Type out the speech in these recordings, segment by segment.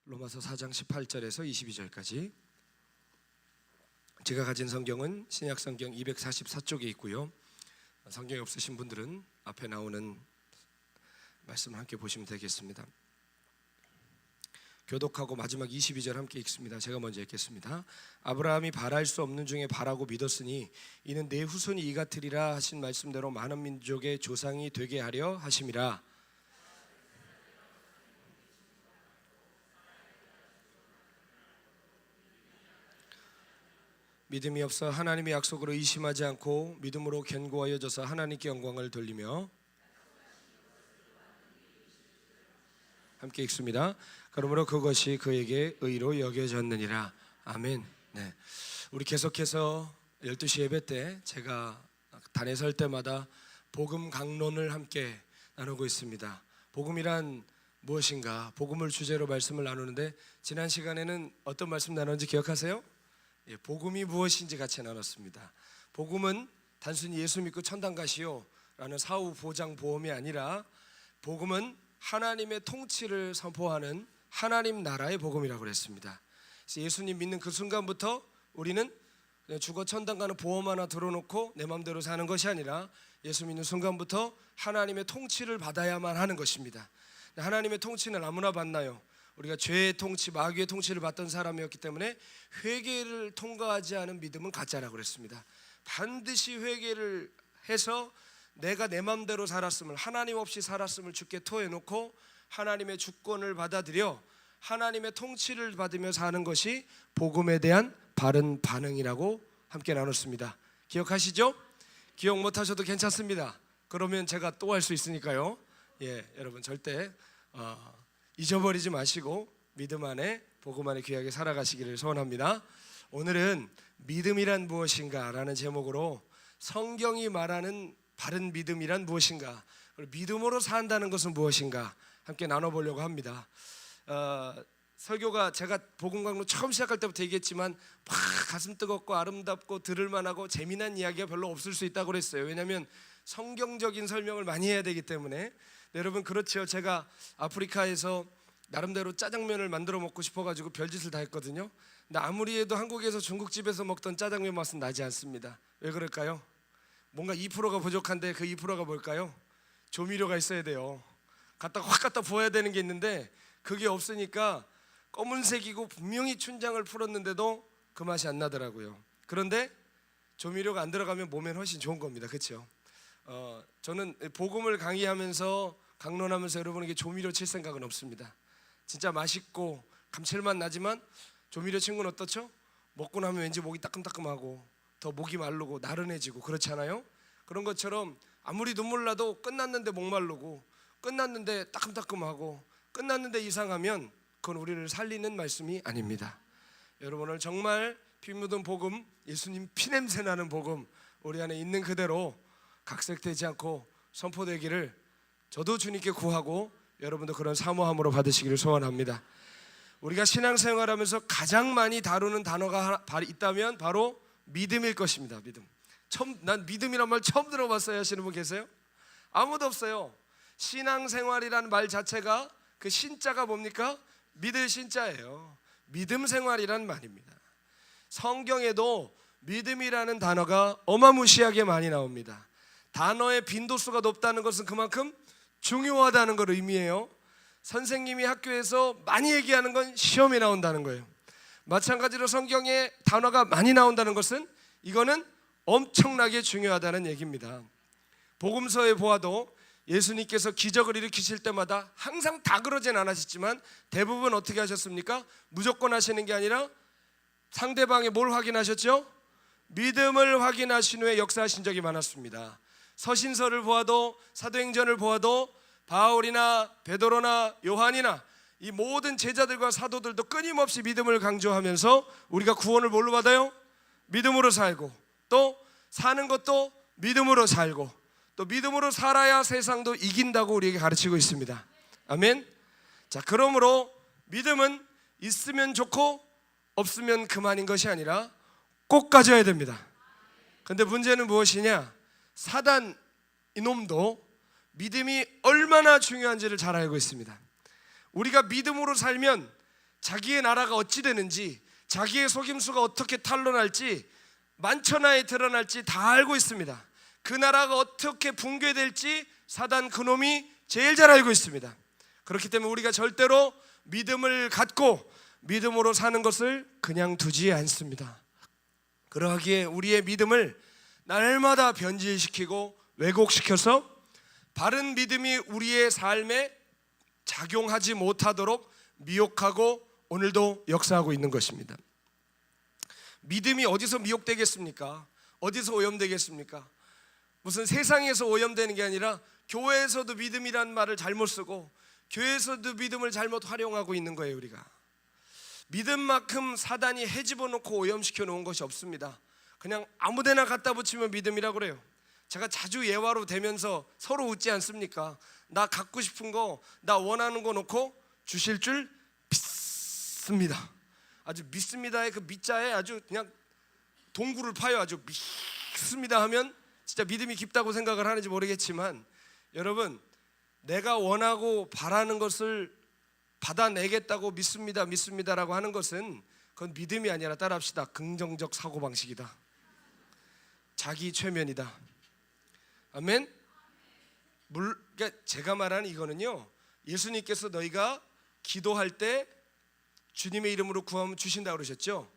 로마서 4장 18절에서 22절까지. 제가 가진 성경은 신약 성경 244쪽에 있고요. 성경이 없으신 분들은 앞에 나오는 말씀을 함께 보시면 되겠습니다. 교독하고 마지막 22절 함께 읽습니다. 제가 먼저 읽겠습니다. 아브라함이 바랄 수 없는 중에 바라고 믿었으니 이는 내 후손이 이 같으리라 하신 말씀대로 많은 민족의 조상이 되게 하려 하심이라. 믿음이 없어 하나님의 약속으로 의심하지 않고 믿음으로 견고하여져서 하나님께 영광을 돌리며, 함께 읽습니다. 그러므로 그것이 그에게 의로 여겨졌느니라. 아멘. 네, 우리 계속해서 12시 예배 때 제가 단에 설 때마다 복음 강론을 함께 나누고 있습니다. 복음이란 무엇인가, 복음을 주제로 말씀을 나누는데, 지난 시간에는 어떤 말씀 나눴는지 기억하세요? 복음이 무엇인지 같이 나눴습니다. 복음은 단순히 예수 믿고 천당 가시오 라는 사후 보장 보험이 아니라, 복음은 하나님의 통치를 선포하는 하나님 나라의 복음이라고 그랬습니다. 그래서 예수님 믿는 그 순간부터 우리는 그냥 죽어 천당 가는 보험 하나 들어놓고 내 마음대로 사는 것이 아니라, 예수 믿는 순간부터 하나님의 통치를 받아야만 하는 것입니다. 하나님의 통치는 아무나 받나요? 우리가 죄의 통치, 마귀의 통치를 받던 사람이었기 때문에 회개를 통과하지 않은 믿음은 가짜라고 그랬습니다. 반드시 회개를 해서 내가 내 맘대로 살았음을, 하나님 없이 살았음을 주께 토해놓고 하나님의 주권을 받아들여 하나님의 통치를 받으며 사는 것이 복음에 대한 바른 반응이라고 함께 나눴습니다. 기억하시죠? 기억 못하셔도 괜찮습니다. 그러면 제가 또 할 수 있으니까요. 여러분 절대 잊어버리지 마시고 믿음 안에, 복음 안에 귀하게 살아가시기를 소원합니다. 오늘은 믿음이란 무엇인가 라는 제목으로 성경이 말하는 바른 믿음이란 무엇인가, 그리고 믿음으로 산다는 것은 무엇인가 함께 나눠보려고 합니다. 설교가 제가 복음 강론 처음 시작할 때부터 얘기했지만 막 가슴 뜨겁고 아름답고 들을만하고 재미난 이야기가 별로 없을 수 있다고 그랬어요. 왜냐하면 성경적인 설명을 많이 해야 되기 때문에. 여러분 그렇죠. 제가 아프리카에서 나름대로 짜장면을 만들어 먹고 싶어가지고 별짓을 다 했거든요. 근데 아무리 해도 한국에서 중국집에서 먹던 짜장면 맛은 나지 않습니다. 왜 그럴까요? 뭔가 2%가 부족한데 그 2%가 뭘까요? 조미료가 있어야 돼요. 확 갖다 부어야 되는 게 있는데 그게 없으니까 검은색이고 분명히 춘장을 풀었는데도 그 맛이 안 나더라고요. 그런데 조미료가 안 들어가면 몸엔 훨씬 좋은 겁니다. 그렇죠? 저는 복음을 강의하면서, 강론하면서 여러분에게 조미료 칠 생각은 없습니다. 진짜 맛있고 감칠맛 나지만 조미료 친 건 어떻죠? 먹고 나면 왠지 목이 따끔따끔하고 더 목이 마르고 나른해지고 그렇잖아요. 그런 것처럼 아무리 눈물 나도 끝났는데 목마르고, 끝났는데 따끔따끔하고, 끝났는데 이상하면 그건 우리를 살리는 말씀이 아닙니다. 여러분을 정말 피 묻은 복음, 예수님 피냄새 나는 복음 우리 안에 있는 그대로 각색되지 않고 선포되기를 저도 주님께 구하고 여러분도 그런 사모함으로 받으시기를 소원합니다. 우리가 신앙생활하면서 가장 많이 다루는 단어가 있다면 바로 믿음일 것입니다. 믿음. 난 믿음이란 말 처음 들어봤어요 하시는 분 계세요? 아무도 없어요. 신앙생활이라는 말 자체가, 그 신자가 뭡니까? 믿을 신자예요. 믿음 생활이란 말입니다. 성경에도 믿음이라는 단어가 어마무시하게 많이 나옵니다. 단어의 빈도수가 높다는 것은 그만큼 중요하다는 걸 의미해요. 선생님이 학교에서 많이 얘기하는 건 시험에 나온다는 거예요. 마찬가지로 성경에 단어가 많이 나온다는 것은 이거는 엄청나게 중요하다는 얘기입니다. 복음서에 보아도 예수님께서 기적을 일으키실 때마다 항상 다 그러진 않으셨지만 대부분 어떻게 하셨습니까? 무조건 하시는 게 아니라 상대방의 뭘 확인하셨죠? 믿음을 확인하신 후에 역사하신 적이 많았습니다. 서신서를 보아도, 사도행전을 보아도 바울이나 베드로나 요한이나 이 모든 제자들과 사도들도 끊임없이 믿음을 강조하면서 우리가 구원을 뭘로 받아요? 믿음으로 살고, 또 사는 것도 믿음으로 살고, 또 믿음으로 살아야 세상도 이긴다고 우리에게 가르치고 있습니다. 아멘. 자, 그러므로 믿음은 있으면 좋고 없으면 그만인 것이 아니라 꼭 가져야 됩니다. 그런데 문제는 무엇이냐? 사단 이놈도 믿음이 얼마나 중요한지를 잘 알고 있습니다. 우리가 믿음으로 살면 자기의 나라가 어찌 되는지, 자기의 속임수가 어떻게 탄로날지, 만천하에 드러날지 다 알고 있습니다. 그 나라가 어떻게 붕괴될지 사단 그놈이 제일 잘 알고 있습니다. 그렇기 때문에 우리가 절대로 믿음을 갖고 믿음으로 사는 것을 그냥 두지 않습니다. 그러하기에 우리의 믿음을 날마다 변질시키고 왜곡시켜서 바른 믿음이 우리의 삶에 작용하지 못하도록 미혹하고 오늘도 역사하고 있는 것입니다. 믿음이 어디서 미혹되겠습니까? 어디서 오염되겠습니까? 무슨 세상에서 오염되는 게 아니라 교회에서도 믿음이란 말을 잘못 쓰고 교회에서도 믿음을 잘못 활용하고 있는 거예요. 우리가 믿음만큼 사단이 해집어 놓고 오염시켜 놓은 것이 없습니다. 그냥 아무데나 갖다 붙이면 믿음이라고 그래요. 제가 자주 예화로 대면서 서로 웃지 않습니까? 나 갖고 싶은 거, 나 원하는 거 놓고 주실 줄 믿습니다. 아주 믿습니다의 그 믿자에 아주 그냥 동굴을 파요. 아주 믿습니다 하면 진짜 믿음이 깊다고 생각을 하는지 모르겠지만, 여러분, 내가 원하고 바라는 것을 받아내겠다고 믿습니다라고 하는 것은 그건 믿음이 아니라, 따라합시다, 긍정적 사고방식이다. 자기 최면이다. 아멘. 그러니까 제가 말하는 이거는요, 예수님께서 너희가 기도할 때 주님의 이름으로 구하면 주신다고 그러셨죠.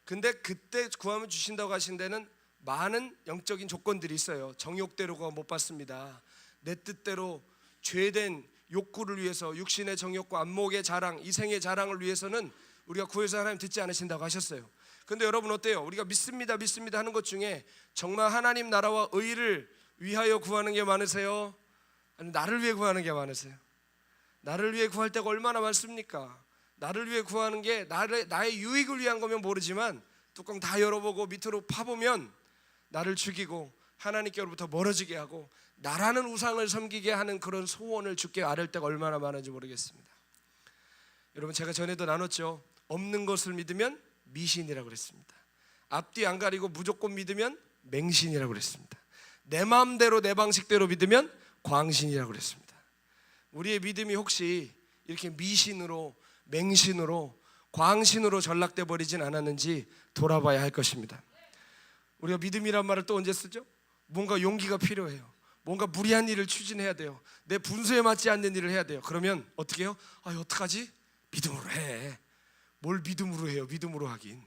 근데 그때 구하면 주신다고 하신 데는 많은 영적인 조건들이 있어요. 정욕대로가 못 받습니다. 내 뜻대로 죄된 욕구를 위해서, 육신의 정욕과 안목의 자랑, 이생의 자랑을 위해서는 우리가 구해서 하나님 듣지 않으신다고 하셨어요. 근데 여러분 어때요? 우리가 믿습니다 하는 것 중에 정말 하나님 나라와 의를 위하여 구하는 게 많으세요? 아니면 나를 위해 구하는 게 많으세요? 나를 위해 구할 때가 얼마나 많습니까? 나를 위해 구하는 게 나의 유익을 위한 거면 모르지만 뚜껑 다 열어보고 밑으로 파보면 나를 죽이고 하나님께로부터 멀어지게 하고 나라는 우상을 섬기게 하는 그런 소원을 주께 아뢰을 때가 얼마나 많은지 모르겠습니다. 여러분, 제가 전에도 나눴죠. 없는 것을 믿으면 미신이라고 그랬습니다. 앞뒤 안 가리고 무조건 믿으면 맹신이라고 그랬습니다. 내 마음대로 내 방식대로 믿으면 광신이라고 그랬습니다. 우리의 믿음이 혹시 이렇게 미신으로, 맹신으로, 광신으로 전락돼 버리진 않았는지 돌아봐야 할 것입니다. 우리가 믿음이란 말을 또 언제 쓰죠? 뭔가 용기가 필요해요. 뭔가 무리한 일을 추진해야 돼요. 내 분수에 맞지 않는 일을 해야 돼요. 그러면 어떻게 해요? 어떡하지? 믿음으로 해. 뭘 믿음으로 해요? 믿음으로 하긴.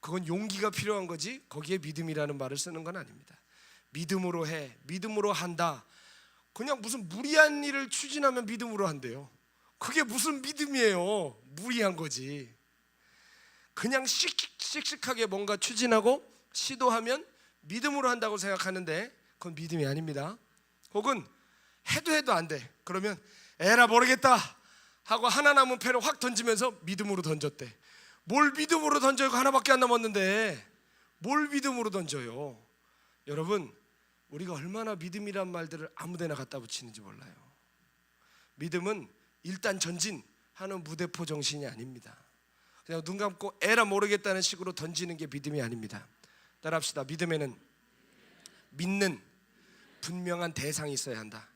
그건 용기가 필요한 거지 거기에 믿음이라는 말을 쓰는 건 아닙니다. 믿음으로 해, 믿음으로 한다. 그냥 무슨 무리한 일을 추진하면 믿음으로 한대요. 그게 무슨 믿음이에요? 무리한 거지. 그냥 씩씩하게 뭔가 추진하고 시도하면 믿음으로 한다고 생각하는데 그건 믿음이 아닙니다. 혹은 해도 안 돼. 그러면 에라 모르겠다 하고 하나 남은 패를 확 던지면서 믿음으로 던졌대. 뭘 믿음으로 던져요? 하나밖에 안 남았는데 뭘 믿음으로 던져요? 여러분, 우리가 얼마나 믿음이란 말들을 아무데나 갖다 붙이는지 몰라요. 믿음은 일단 전진하는 무대포 정신이 아닙니다. 그냥 눈 감고 에라 모르겠다는 식으로 던지는 게 믿음이 아닙니다. 따라합시다. 믿음에는 믿는 분명한 대상이 있어야 한다.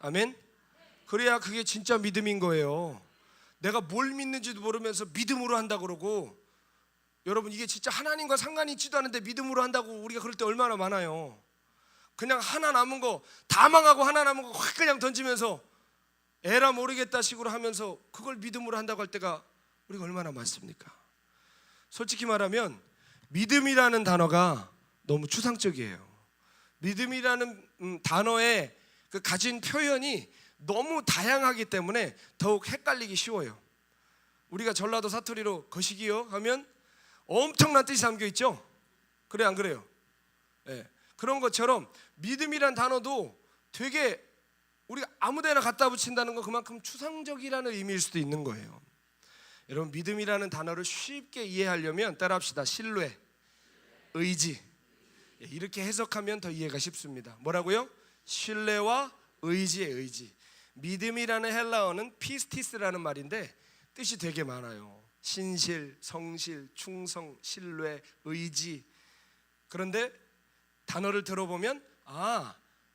아멘? 그래야 그게 진짜 믿음인 거예요. 내가 뭘 믿는지도 모르면서 믿음으로 한다고 그러고, 여러분, 이게 진짜 하나님과 상관이 있지도 않은데 믿음으로 한다고 우리가 그럴 때 얼마나 많아요. 그냥 하나 남은 거 다 망하고 하나 남은 거 확 그냥 던지면서 에라 모르겠다 식으로 하면서 그걸 믿음으로 한다고 할 때가 우리가 얼마나 많습니까? 솔직히 말하면 믿음이라는 단어가 너무 추상적이에요. 믿음이라는 단어의 그 가진 표현이 너무 다양하기 때문에 더욱 헷갈리기 쉬워요. 우리가 전라도 사투리로 거시기요 하면 엄청난 뜻이 담겨 있죠. 그래 안 그래요? 네. 그런 것처럼 믿음이란 단어도 되게 우리가 아무데나 갖다 붙인다는 건 그만큼 추상적이라는 의미일 수도 있는 거예요. 여러분, 믿음이라는 단어를 쉽게 이해하려면 따라합시다. 신뢰, 의지, 이렇게 해석하면 더 이해가 쉽습니다. 뭐라고요? 신뢰와 의지의 의지. 믿음이라는 헬라어는 피스티스라는 말인데 뜻이 되게 많아요. 신실, 성실, 충성, 신뢰, 의지. 그런데 단어를 들어보면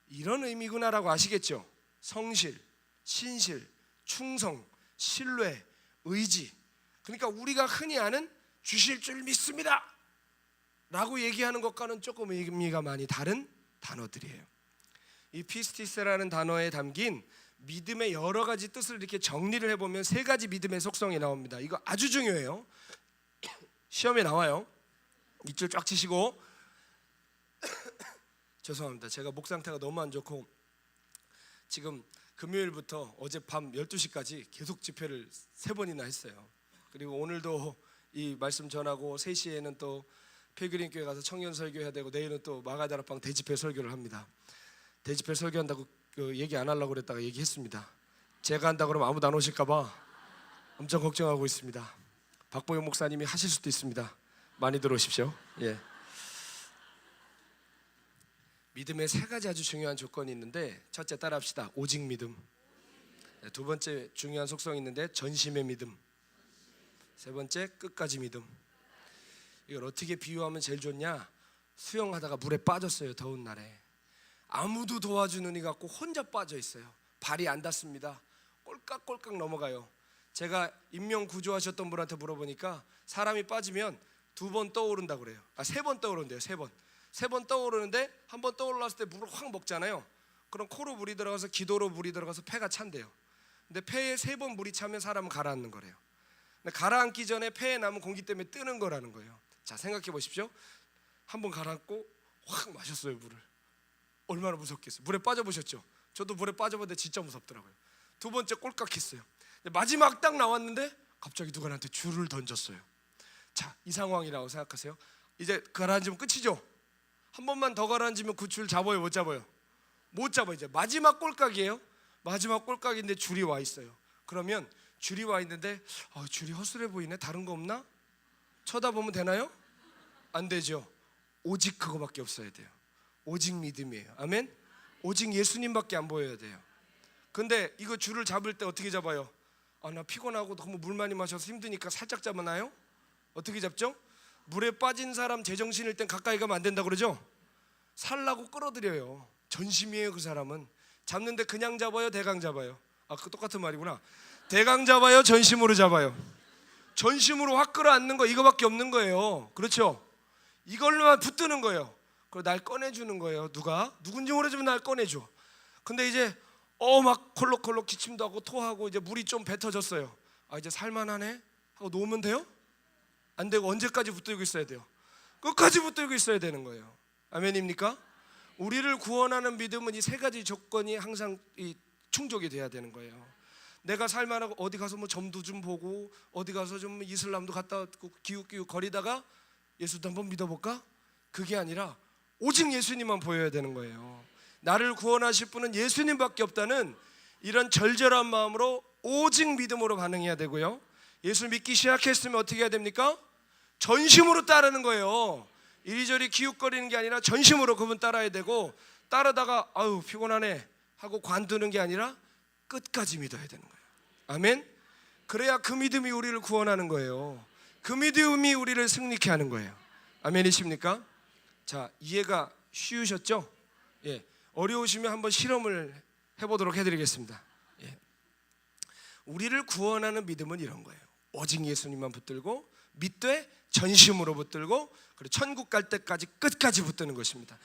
이런 의미구나라고 아시겠죠? 성실, 신실, 충성, 신뢰, 의지. 그러니까 우리가 흔히 아는 주실 줄 믿습니다 라고 얘기하는 것과는 조금 의미가 많이 다른 단어들이에요. 이 피스티스라는 단어에 담긴 믿음의 여러 가지 뜻을 이렇게 정리를 해보면 세 가지 믿음의 속성이 나옵니다. 이거 아주 중요해요. 시험에 나와요. 밑줄 쫙 치시고. 죄송합니다. 제가 목 상태가 너무 안 좋고 지금 금요일부터 어젯밤 12시까지 계속 집회를 3번이나 했어요. 그리고 오늘도 이 말씀 전하고 3시에는 또 필그림 교회 가서 청년 설교해야 되고 내일은 또 마가다락방 대집회 설교를 합니다. 대집회 설교한다고 얘기 안 하려고 그랬다가 얘기했습니다. 제가 한다 그러면 아무도 안 오실까 봐 엄청 걱정하고 있습니다. 박보영 목사님이 하실 수도 있습니다. 많이 들어오십시오. 예. 믿음의 3가지 아주 중요한 조건이 있는데, 첫째 따라합시다. 오직 믿음. 두 번째 중요한 속성이 있는데 전심의 믿음. 세 번째 끝까지 믿음. 이걸 어떻게 비유하면 제일 좋냐? 수영하다가 물에 빠졌어요. 더운 날에 아무도 도와주는 이 없고 혼자 빠져 있어요. 발이 안 닿습니다. 꼴깍꼴깍 넘어가요. 제가 인명 구조하셨던 분한테 물어보니까 사람이 빠지면 2번 떠오른다고 그래요. 3번 떠오른대요. 3번 떠오르는데 한 번 떠올랐을 때 물을 확 먹잖아요. 그럼 코로 물이 들어가서 기도로 물이 들어가서 폐가 찬대요. 근데 폐에 3번 물이 차면 사람은 가라앉는 거래요. 근데 가라앉기 전에 폐에 남은 공기 때문에 뜨는 거라는 거예요. 자, 생각해 보십시오. 한 번 가라앉고 확 마셨어요. 물을. 얼마나 무섭겠어요. 물에 빠져보셨죠? 저도 물에 빠져봤는데 진짜 무섭더라고요. 2번째 꼴깍했어요. 마지막 딱 나왔는데 갑자기 누가 나한테 줄을 던졌어요. 자, 이 상황이라고 생각하세요. 이제 가라앉으면 끝이죠. 한 번만 더 가라앉으면 그 줄 잡아요? 못 잡아요? 못 잡아요. 이제 마지막 꼴깍이에요. 마지막 꼴깍인데 줄이 와 있어요. 그러면 줄이 와 있는데 줄이 허술해 보이네. 다른 거 없나? 쳐다보면 되나요? 안 되죠. 오직 그거밖에 없어야 돼요. 오직 믿음이에요. 아멘. 오직 예수님밖에 안 보여야 돼요. 근데 이거 줄을 잡을 때 어떻게 잡아요? 나 피곤하고 너무 물 많이 마셔서 힘드니까 살짝 잡아놔요? 어떻게 잡죠? 물에 빠진 사람 제정신일 땐 가까이 가면 안 된다 그러죠? 살라고 끌어들여요. 전심이에요. 그 사람은. 잡는데 그냥 잡아요? 대강 잡아요? 그 똑같은 말이구나. 대강 잡아요? 전심으로 잡아요? 전심으로 확 끌어안는 거 이거밖에 없는 거예요. 그렇죠? 이걸로만 붙드는 거예요. 그리고 날 꺼내주는 거예요. 누군지 모르지만 날 꺼내줘. 근데 이제 막 콜록콜록 기침도 하고 토하고 이제 물이 좀 뱉어졌어요. 이제 살만하네 하고 놓으면 돼요? 안 되고 언제까지 붙들고 있어야 돼요? 끝까지 붙들고 있어야 되는 거예요. 아멘입니까? 우리를 구원하는 믿음은 이 3가지 조건이 항상 충족이 돼야 되는 거예요. 내가 살만하고 어디 가서 뭐 점도 좀 보고 어디 가서 좀 이슬람도 갔다 왔고 기웃기웃 거리다가 예수도 한번 믿어볼까? 그게 아니라 오직 예수님만 보여야 되는 거예요. 나를 구원하실 분은 예수님밖에 없다는 이런 절절한 마음으로 오직 믿음으로 반응해야 되고요. 예수 믿기 시작했으면 어떻게 해야 됩니까? 전심으로 따르는 거예요. 이리저리 기웃거리는 게 아니라 전심으로 그분 따라야 되고, 따르다가 피곤하네 하고 관두는 게 아니라 끝까지 믿어야 되는 거예요. 아멘. 그래야 그 믿음이 우리를 구원하는 거예요. 그 믿음이 우리를 승리케 하는 거예요. 아멘이십니까? 자, 이해가 쉬우셨죠? 예. 어려우시면 한번 실험을 해보도록 해드리겠습니다. 예. 우리를 구원하는 믿음은 이런 거예요. 오직 예수님만 붙들고 믿되 전심으로 붙들고 그리고 천국 갈 때까지 끝까지 붙드는 것입니다.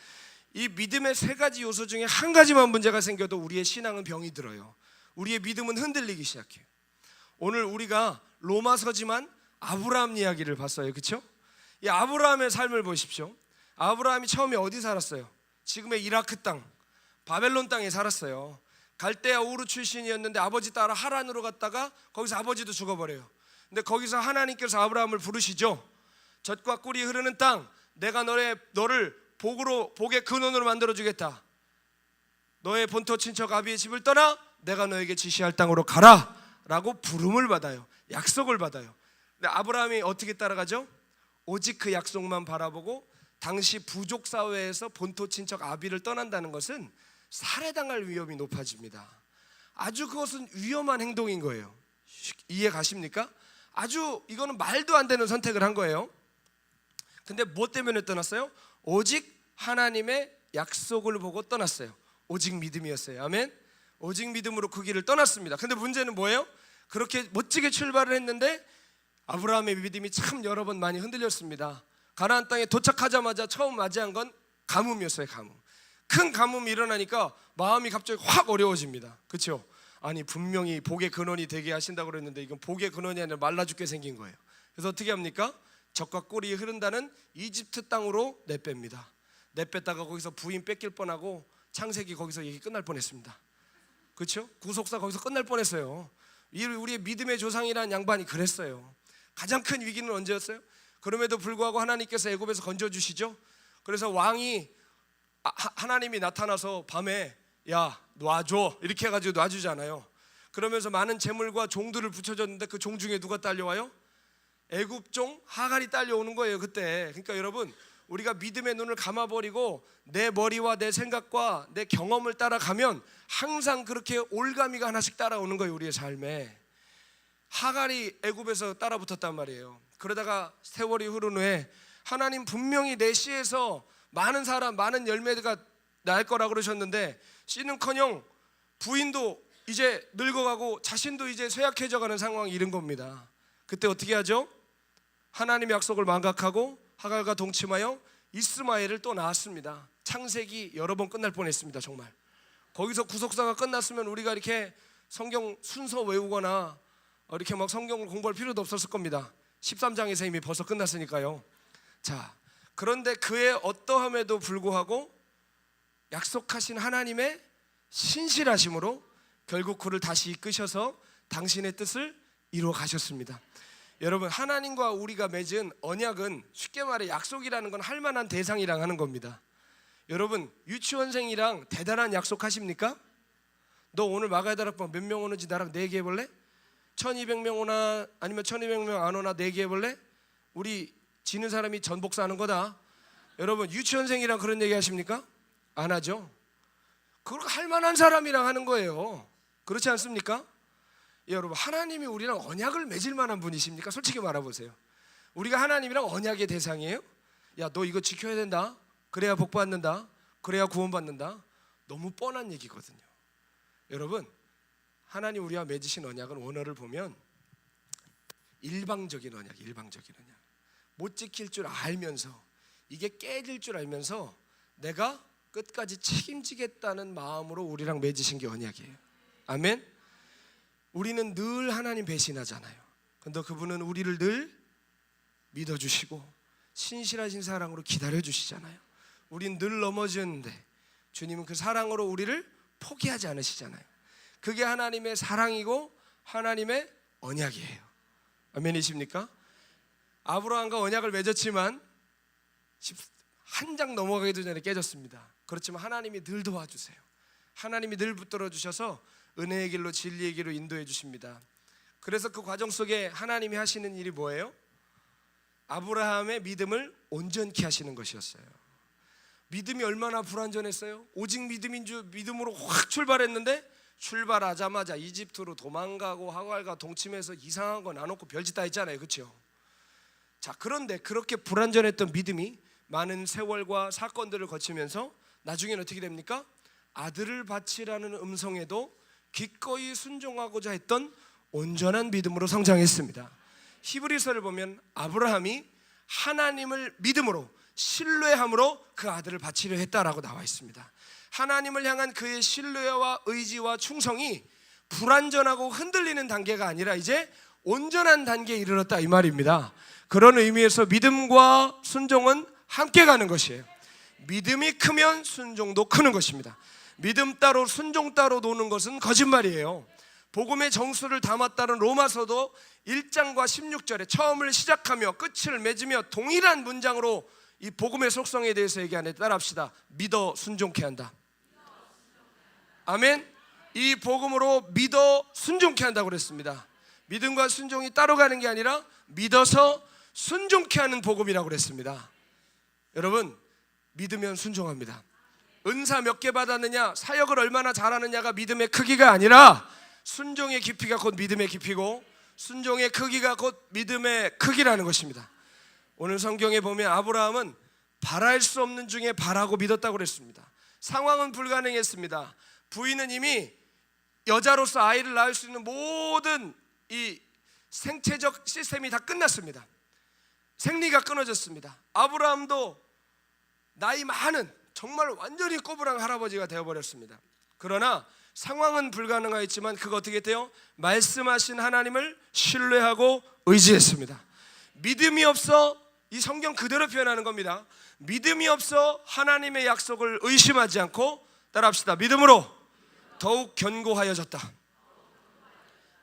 이 믿음의 3가지 요소 중에 한 가지만 문제가 생겨도 우리의 신앙은 병이 들어요. 우리의 믿음은 흔들리기 시작해요. 오늘 우리가 로마서지만 아브라함 이야기를 봤어요. 그렇죠? 이 아브라함의 삶을 보십시오. 아브라함이 처음에 어디 살았어요? 지금의 이라크 땅, 바벨론 땅에 살았어요. 갈대아 우르 출신이었는데 아버지 따라 하란으로 갔다가 거기서 아버지도 죽어버려요. 근데 거기서 하나님께서 아브라함을 부르시죠. 젖과 꿀이 흐르는 땅, 내가 너를 복의 근원으로 만들어주겠다. 너의 본토 친척 아비의 집을 떠나 내가 너에게 지시할 땅으로 가라 라고 부름을 받아요. 약속을 받아요. 근데 아브라함이 어떻게 따라가죠? 오직 그 약속만 바라보고 당시 부족 사회에서 본토 친척 아비를 떠난다는 것은 살해당할 위험이 높아집니다. 아주 그것은 위험한 행동인 거예요. 이해 가십니까? 아주 이거는 말도 안 되는 선택을 한 거예요. 근데 뭐 때문에 떠났어요? 오직 하나님의 약속을 보고 떠났어요. 오직 믿음이었어요. 아멘. 오직 믿음으로 그 길을 떠났습니다. 근데 문제는 뭐예요? 그렇게 멋지게 출발을 했는데 아브라함의 믿음이 참 여러 번 많이 흔들렸습니다. 가나안 땅에 도착하자마자 처음 맞이한 건 가뭄이었어요. 큰 가뭄이 일어나니까 마음이 갑자기 확 어려워집니다. 그렇죠? 아니 분명히 복의 근원이 되게 하신다고 그랬는데 이건 복의 근원이 아니라 말라 죽게 생긴 거예요. 그래서 어떻게 합니까? 젖과 꿀이 흐른다는 이집트 땅으로 내뺍니다. 내뺐다가 거기서 부인 뺏길 뻔하고 창세기 거기서 얘기 끝날 뻔했습니다. 그렇죠? 구속사 거기서 끝날 뻔했어요. 우리의 믿음의 조상이라는 양반이 그랬어요. 가장 큰 위기는 언제였어요? 그럼에도 불구하고 하나님께서 애굽에서 건져주시죠. 그래서 왕이 하나님이 나타나서 밤에 야 놔줘 이렇게 해가지고 놔주잖아요. 그러면서 많은 재물과 종들을 붙여줬는데 그 종 중에 누가 딸려와요? 애굽 종 하갈이 딸려오는 거예요 그때. 그러니까 여러분 우리가 믿음의 눈을 감아버리고 내 머리와 내 생각과 내 경험을 따라가면 항상 그렇게 올가미가 하나씩 따라오는 거예요. 우리의 삶에. 하갈이 애굽에서 따라붙었단 말이에요. 그러다가 세월이 흐른 후에 하나님 분명히 내 씨에서 많은 사람 많은 열매가 날 거라 그러셨는데 씨는커녕 부인도 이제 늙어가고 자신도 이제 쇠약해져가는 상황이 이른 겁니다. 그때 어떻게 하죠? 하나님의 약속을 망각하고 하갈과 동침하여 이스마엘을 또 낳았습니다. 창세기 여러 번 끝날 뻔했습니다. 정말 거기서 구속사가 끝났으면 우리가 이렇게 성경 순서 외우거나 이렇게 막 성경을 공부할 필요도 없었을 겁니다. 13장에서 이미 벌써 끝났으니까요. 자, 그런데 그의 어떠함에도 불구하고 약속하신 하나님의 신실하심으로 결국 그를 다시 이끄셔서 당신의 뜻을 이루어 가셨습니다. 여러분 하나님과 우리가 맺은 언약은 쉽게 말해 약속이라는 건 할 만한 대상이랑 하는 겁니다. 여러분 유치원생이랑 대단한 약속 하십니까? 너 오늘 마가다락방 몇 명 오는지 나랑 내기해볼래? 1200명 오나 아니면 1200명 안 오나 내기해볼래? 우리 지는 사람이 전복사하는 거다. 여러분 유치원생이랑 그런 얘기 하십니까? 안 하죠. 그걸 할 만한 사람이랑 하는 거예요. 그렇지 않습니까? 여러분 하나님이 우리랑 언약을 맺을 만한 분이십니까? 솔직히 말해보세요. 우리가 하나님이랑 언약의 대상이에요? 야 너 이거 지켜야 된다. 그래야 복 받는다. 그래야 구원 받는다. 너무 뻔한 얘기거든요. 여러분 하나님 우리와 맺으신 언약은 원어를 보면 일방적인 언약. 못 지킬 줄 알면서 이게 깨질 줄 알면서 내가 끝까지 책임지겠다는 마음으로 우리랑 맺으신 게 언약이에요. 아멘. 우리는 늘 하나님 배신하잖아요. 근데 그분은 우리를 늘 믿어주시고 신실하신 사랑으로 기다려주시잖아요. 우린 늘 넘어졌는데 주님은 그 사랑으로 우리를 포기하지 않으시잖아요. 그게 하나님의 사랑이고 하나님의 언약이에요. 아멘이십니까? 아브라함과 언약을 맺었지만 한 장 넘어가기도 전에 깨졌습니다. 그렇지만 하나님이 늘 도와주세요. 하나님이 늘 붙들어 주셔서 은혜의 길로 진리의 길로 인도해 주십니다. 그래서 그 과정 속에 하나님이 하시는 일이 뭐예요? 아브라함의 믿음을 온전케 하시는 것이었어요. 믿음이 얼마나 불완전했어요? 오직 믿음인 줄 믿음으로 확 출발했는데 출발하자마자 이집트로 도망가고 하갈과 동침해서 이상한 거 나놓고 별짓 다 했잖아요. 그렇죠? 자, 그런데 그렇게 불완전했던 믿음이 많은 세월과 사건들을 거치면서 나중에는 어떻게 됩니까? 아들을 바치라는 음성에도 기꺼이 순종하고자 했던 온전한 믿음으로 성장했습니다. 히브리서를 보면 아브라함이 하나님을 믿음으로 신뢰함으로 그 아들을 바치려 했다라고 나와 있습니다. 하나님을 향한 그의 신뢰와 의지와 충성이 불완전하고 흔들리는 단계가 아니라 이제 온전한 단계에 이르렀다 이 말입니다. 그런 의미에서 믿음과 순종은 함께 가는 것이에요. 믿음이 크면 순종도 크는 것입니다. 믿음 따로 순종 따로 노는 것은 거짓말이에요. 복음의 정수를 담았다는 로마서도 1장과 16절에 처음을 시작하며 끝을 맺으며 동일한 문장으로 이 복음의 속성에 대해서 얘기하는데 따라합시다. 믿어 순종케 한다. 아멘. 이 복음으로 믿어 순종케 한다고 그랬습니다. 믿음과 순종이 따로 가는 게 아니라 믿어서 순종케 하는 복음이라고 그랬습니다. 여러분 믿으면 순종합니다. 은사 몇 개 받았느냐, 사역을 얼마나 잘하느냐가 믿음의 크기가 아니라 순종의 깊이가 곧 믿음의 깊이고 순종의 크기가 곧 믿음의 크기라는 것입니다. 오늘 성경에 보면 아브라함은 바랄 수 없는 중에 바라고 믿었다고 그랬습니다. 상황은 불가능했습니다. 부인은 이미 여자로서 아이를 낳을 수 있는 모든 이 생체적 시스템이 다 끝났습니다. 생리가 끊어졌습니다. 아브라함도 나이 많은 정말 완전히 꼬부랑 할아버지가 되어버렸습니다. 그러나 상황은 불가능하였지만 그거 어떻게 했대요? 말씀하신 하나님을 신뢰하고 의지했습니다. 믿음이 없어, 이 성경 그대로 표현하는 겁니다. 믿음이 없어 하나님의 약속을 의심하지 않고, 따라합시다, 믿음으로 더욱 견고하여졌다.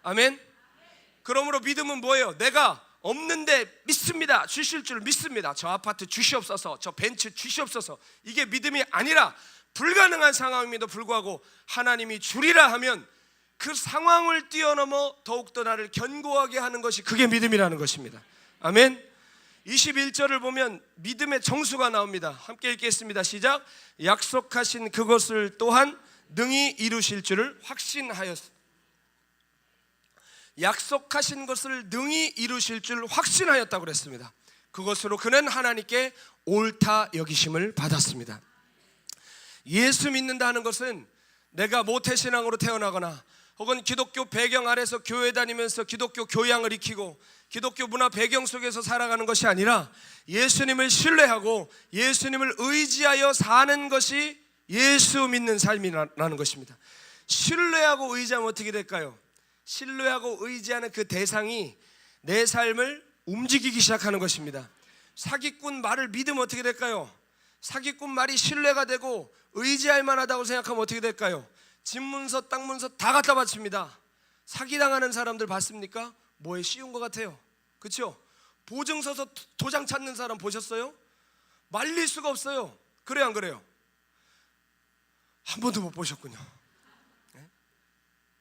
아멘. 그러므로 믿음은 뭐예요? 내가 없는데 믿습니다. 주실 줄 믿습니다. 저 아파트 주시옵소서, 저 벤츠 주시옵소서. 이게 믿음이 아니라 불가능한 상황임에도 불구하고 하나님이 주리라 하면 그 상황을 뛰어넘어 더욱더 나를 견고하게 하는 것이, 그게 믿음이라는 것입니다. 아멘. 21절을 보면 믿음의 정수가 나옵니다. 함께 읽겠습니다. 시작. 약속하신 그것을 또한 능히 이루실 줄을 확신하였습니다. 약속하신 것을 능히 이루실 줄 확신하였다고 그랬습니다. 그것으로 그는 하나님께 옳다 여기심을 받았습니다. 예수 믿는다는 것은 내가 모태신앙으로 태어나거나 혹은 기독교 배경 아래서 교회 다니면서 기독교 교양을 익히고 기독교 문화 배경 속에서 살아가는 것이 아니라 예수님을 신뢰하고 예수님을 의지하여 사는 것이 예수 믿는 삶이라는 것입니다. 신뢰하고 의지하면 어떻게 될까요? 신뢰하고 의지하는 그 대상이 내 삶을 움직이기 시작하는 것입니다. 사기꾼 말을 믿으면 어떻게 될까요? 사기꾼 말이 신뢰가 되고 의지할 만하다고 생각하면 어떻게 될까요? 집 문서, 땅 문서 다 갖다 바칩니다. 사기당하는 사람들 봤습니까? 뭐에 씌운 것 같아요. 그렇죠? 보증 서서 도장 찾는 사람 보셨어요? 말릴 수가 없어요. 그래요, 안 그래요? 한 번도 못 보셨군요.